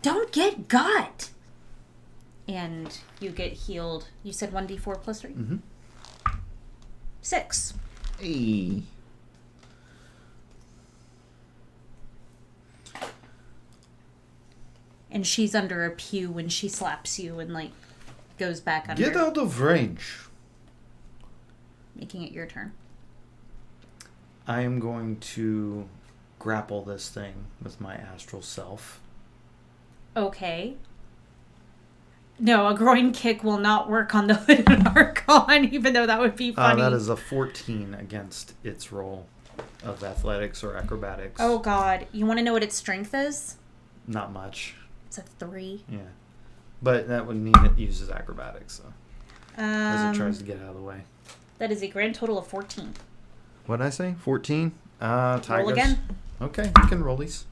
Don't get got! And you get healed. You said 1d4 plus 3? Mm-hmm. 6. Hey. And she's under a pew when she slaps you and, like, goes back under. Get out of range. Making it your turn. I am going to grapple this thing with my astral self. Okay. No, a groin kick will not work on the hooded Archon, even though that would be funny. That is a 14 against its roll of athletics or acrobatics. Oh, God. You want to know what its strength is? Not much. It's a 3. Yeah. But that would mean it uses acrobatics, so. As it tries to get out of the way. That is a grand total of 14. What did I say? 14? Tigers. Roll again. Okay, you can roll these.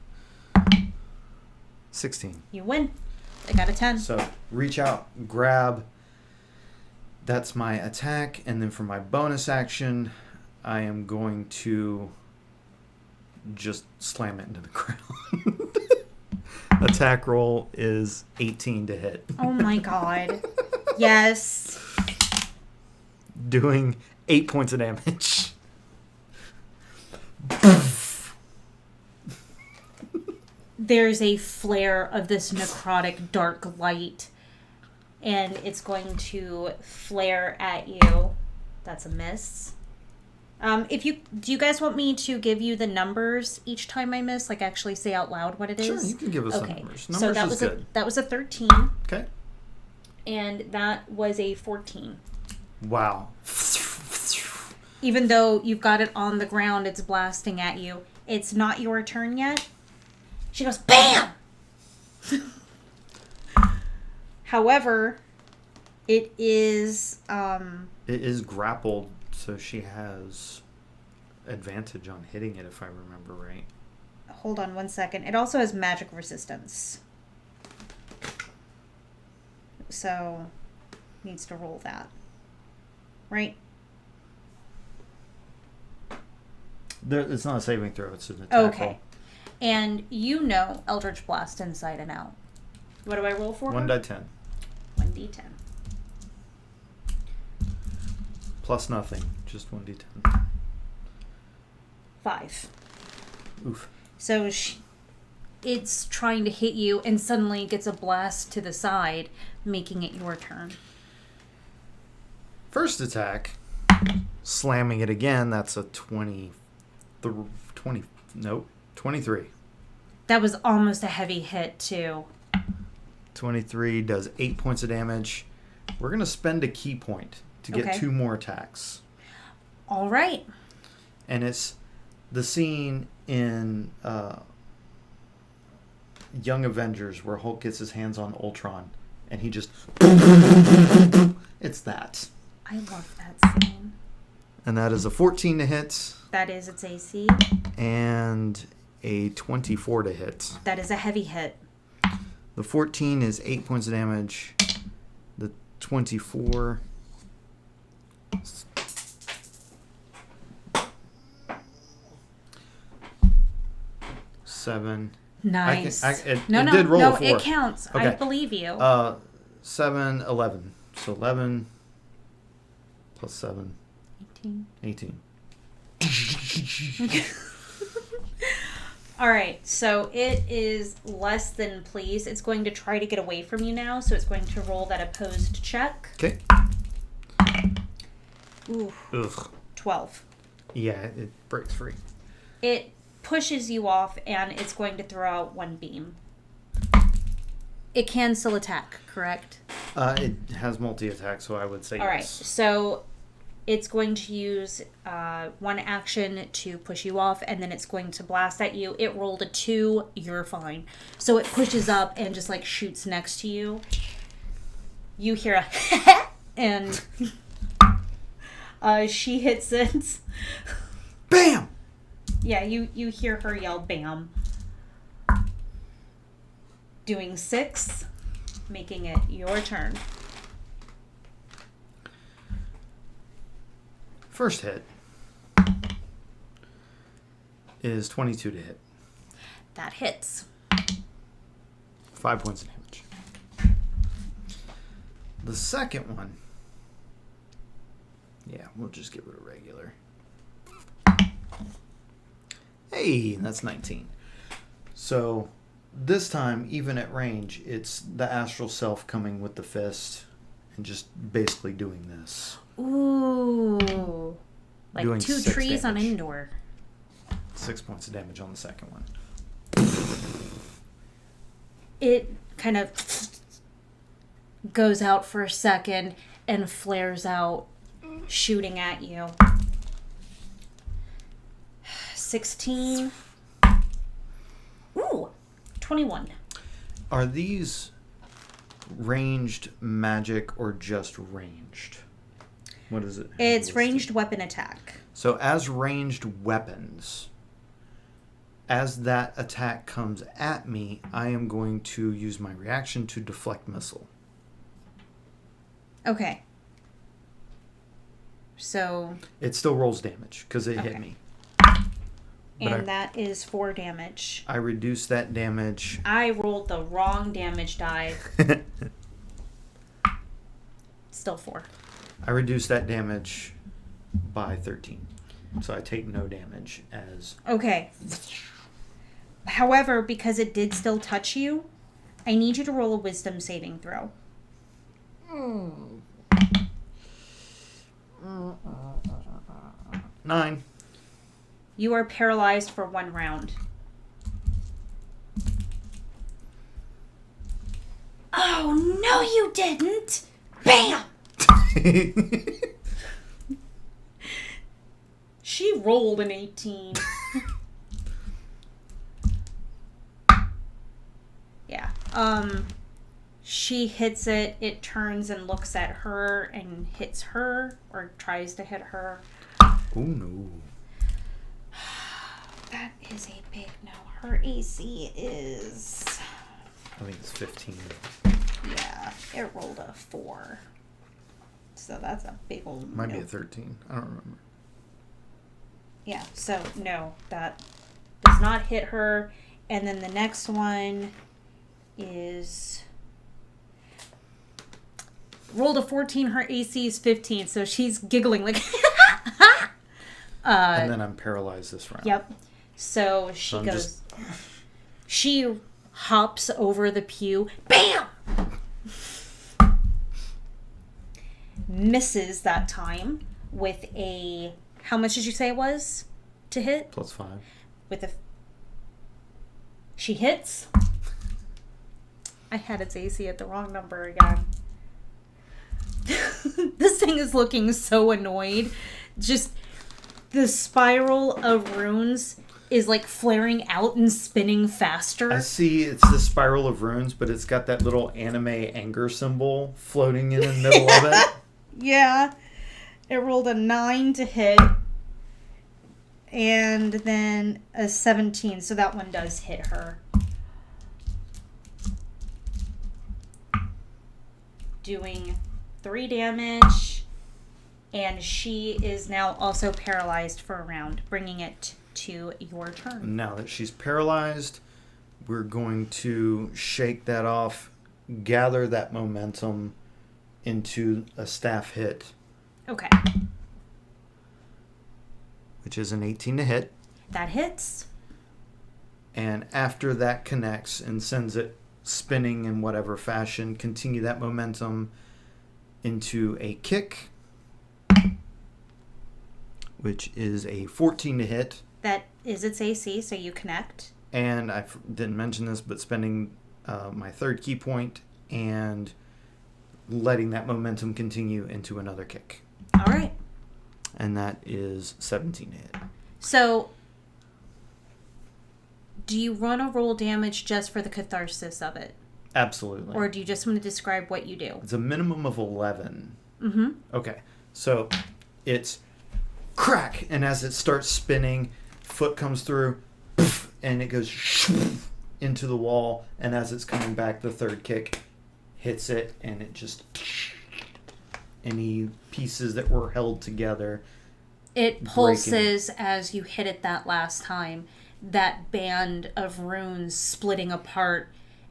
16. You win. I got a 10. So, reach out, grab. That's my attack. And then for my bonus action, I am going to just slam it into the ground. Attack roll is 18 to hit. Oh my God. Yes. Doing 8 points of damage. There's a flare of this necrotic dark light, and it's going to flare at you. That's a miss. Do you guys want me to give you the numbers each time I miss? Like actually say out loud what it is? Sure, you can give us the numbers. Numbers that is was good. that was a 13. Okay. And that was a 14. Wow. Even though you've got it on the ground, it's blasting at you. It's not your turn yet. She goes, BAM! However, it is... It is grappled, so she has advantage on hitting it, if I remember right. Hold on one second. It also has magic resistance. So, needs to roll that. Right? It's not a saving throw, it's an attack Okay. roll. And you know Eldritch Blast inside and out. What do I roll for? 1d10. 1d10. Plus nothing, just 1d10. 5. Oof. So it's trying to hit you and suddenly gets a blast to the side, making it your turn. First attack, slamming it again, that's a 23. That was almost a heavy hit, too. 23 does 8 points of damage. We're going to spend a key point to get 2 more attacks. All right. And it's the scene in Young Avengers where Hulk gets his hands on Ultron and he just... It's that. I love that scene. And that is a 14 to hit. That is its AC. And a 24 to hit. That is a heavy hit. The 14 is 8 points of damage. The 24... 7. Nice. It did roll a 4. It counts. Okay. I believe you. 7, 11. So 11 plus 7. 18. All right. So it is less than pleased. It's going to try to get away from you now. So it's going to roll that opposed check. Okay. Ooh. Ugh. 12. Yeah, it breaks free. It pushes you off, and it's going to throw out 1 beam. It can still attack, correct? It has multi-attack, so I would say All right, yes. so it's going to use 1 action to push you off, and then it's going to blast at you. It rolled a 2. You're fine. So it pushes up and just, shoots next to you. You hear a and she hits it. Bam! Yeah, you hear her yell, bam. Doing 6, making it your turn. First hit is 22 to hit. That hits. 5 points of damage. The second one, yeah, we'll just give it a regular. Hey, that's 19. So this time, even at range, it's the astral self coming with the fist and just basically doing this. Ooh. Like Doing 2 6 trees on damage. indoor. 6 points of damage on the second one. It kind of goes out for a second and flares out, shooting at you. 16. Ooh, 21. Are these ranged magic or just ranged? What is it? It's ranged weapon attack. So as ranged weapons, as that attack comes at me, I am going to use my reaction to deflect missile. Okay. So... It still rolls damage because it hit me. And that is 4 damage. I reduce that damage. I rolled the wrong damage die. Still 4. I reduce that damage by 13. So I take no damage as... Okay. However, because it did still touch you, I need you to roll a wisdom saving throw. 9. You are paralyzed for 1 round. Oh, no you didn't! Bam! She rolled an 18. Yeah. She hits it. It turns and looks at her and hits her, or tries to hit her. Oh no. That is a big no. Her AC is... I think it's 15. Yeah, it rolled a 4. So that's a big old Might no. be a 13. I don't remember. Yeah, so no, that does not hit her. And then the next one is... Rolled a 14, her AC is 15, so she's giggling like... and then I'm paralyzed this round. Yep. So she goes... She hops over the pew. Bam! Misses that time with a... How much did you say it was to hit? +5. With a... She hits. I had its AC at the wrong number again. This thing is looking so annoyed. Just the spiral of runes is like flaring out and spinning faster. I see it's the spiral of runes, but it's got that little anime anger symbol floating in the middle of it. Yeah. It rolled a 9 to hit. And then a 17. So that one does hit her. Doing 3 damage. And she is now also paralyzed for a round, bringing it to your turn. Now that she's paralyzed, we're going to shake that off, gather that momentum into a staff hit. Okay. Which is an 18 to hit. That hits. And after that connects and sends it spinning in whatever fashion, continue that momentum into a kick, which is a 14 to hit. That is its AC, so you connect. And I didn't mention this, but spending my third key point and letting that momentum continue into another kick. All right. And that is 17 to hit. So, do you run a roll damage just for the catharsis of it? Absolutely. Or do you just want to describe what you do? It's a minimum of 11. Mm-hmm. Okay. So, it's crack, and as it starts spinning, foot comes through, poof, and it goes into the wall, and as it's coming back, the third kick hits it, and it just... any pieces that were held together. It pulses as you hit it that last time. That band of runes splitting apart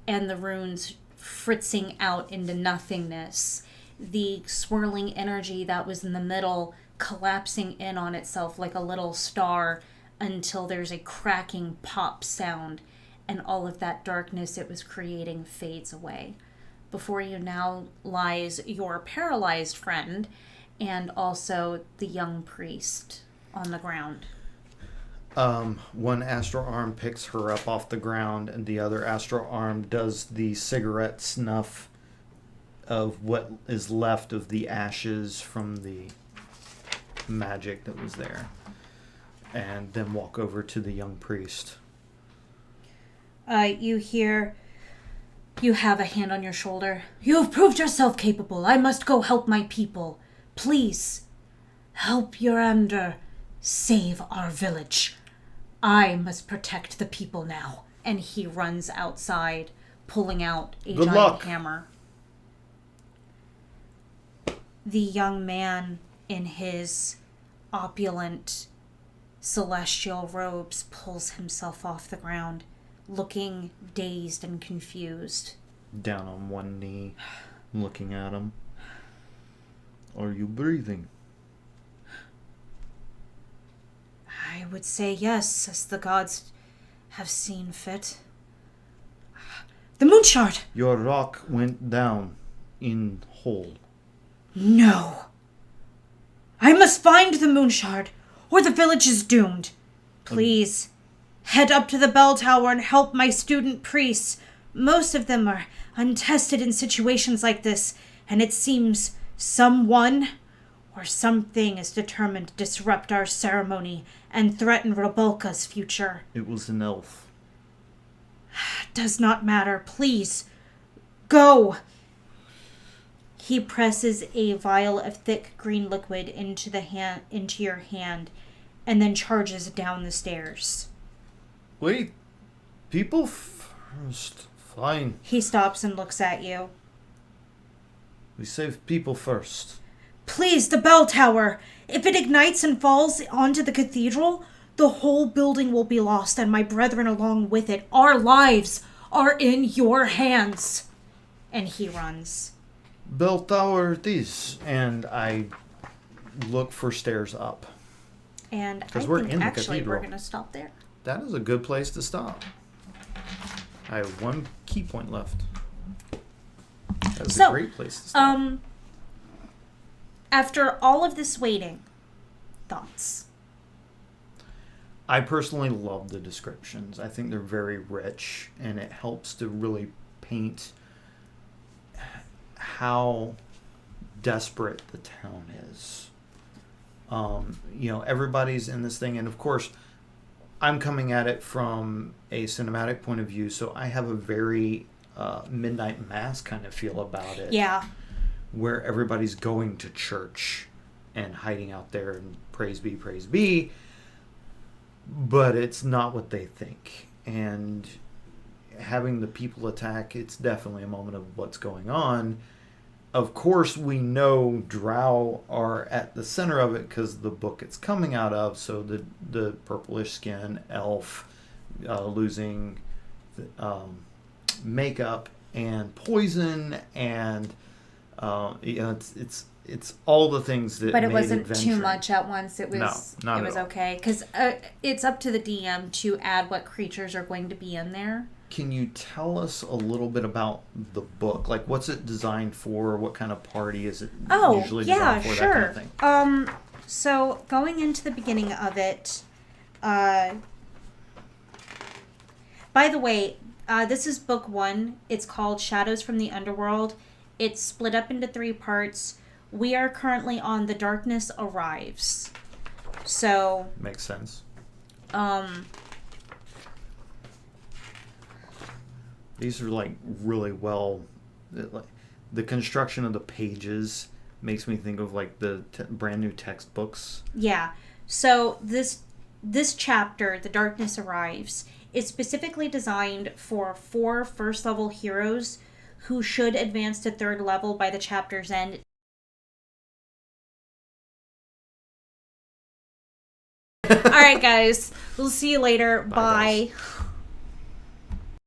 and the runes fritzing out into nothingness. The swirling energy that was in the middle collapsing in on itself like a little star until there's a cracking pop sound, and all of that darkness it was creating fades away. Before you now lies your paralyzed friend and also the young priest on the ground. One astral arm picks her up off the ground, and the other astral arm does the cigarette snuff of what is left of the ashes from the magic that was there, and then walk over to the young priest. You hear... You have a hand on your shoulder. You have proved yourself capable. I must go help my people. Please, help Yorander save our village. I must protect the people now. And he runs outside, pulling out a Good giant luck. hammer. The young man in his opulent celestial robes pulls himself off the ground, looking dazed and confused. Down on one knee, looking at him. Are you breathing? I would say yes, as the gods have seen fit. The moon shard! Your rock went down in hole. No! I must find the moon shard, or the village is doomed. Please, head up to the bell tower and help my student priests. Most of them are untested in situations like this, and it seems someone or something is determined to disrupt our ceremony and threaten Rabolka's future. It was an elf. Does not matter. Please, go. He presses a vial of thick green liquid into your hand, and then charges down the stairs. Wait, people first. Fine. He stops and looks at you. We save people first. Please, the bell tower. If it ignites and falls onto the cathedral, the whole building will be lost, and my brethren along with it. Our lives are in your hands. And he runs. Bell tower it is. And I look for stairs up. And I we're think in the actually cathedral. we're going to stop there. That is a good place to stop. I have one key point left. That's a great place to stop. After all of this waiting, thoughts? I personally love the descriptions. I think they're very rich, and it helps to really paint how desperate the town is. Everybody's in this thing, and of course, I'm coming at it from a cinematic point of view, so I have a very Midnight Mass kind of feel about it. Yeah. Where everybody's going to church and hiding out there and praise be, but it's not what they think. And having the people attack, it's definitely a moment of what's going on. Of course, we know Drow are at the center of it because the book it's coming out of. So the purplish skin elf losing makeup and poison, and it's all the things that. But it made wasn't adventuring. too much at once. It was No, not it was at all. okay because it's up to the DM to add what creatures are going to be in there. Can you tell us a little bit about the book? Like, what's it designed for? What kind of party is it usually designed for? Sure. That kind of thing. So going into the beginning of it, by the way, this is book 1. It's called Shadows from the Underworld. It's split up into 3 parts. We are currently on The Darkness Arrives. So Makes sense. These are like really well, like the construction of the pages makes me think of like the brand new textbooks. yeah. So this chapter, The Darkness Arrives, is specifically designed for 4 first level heroes who should advance to 3rd level by the chapter's end. All right, guys. We'll see you later. Bye. Guys.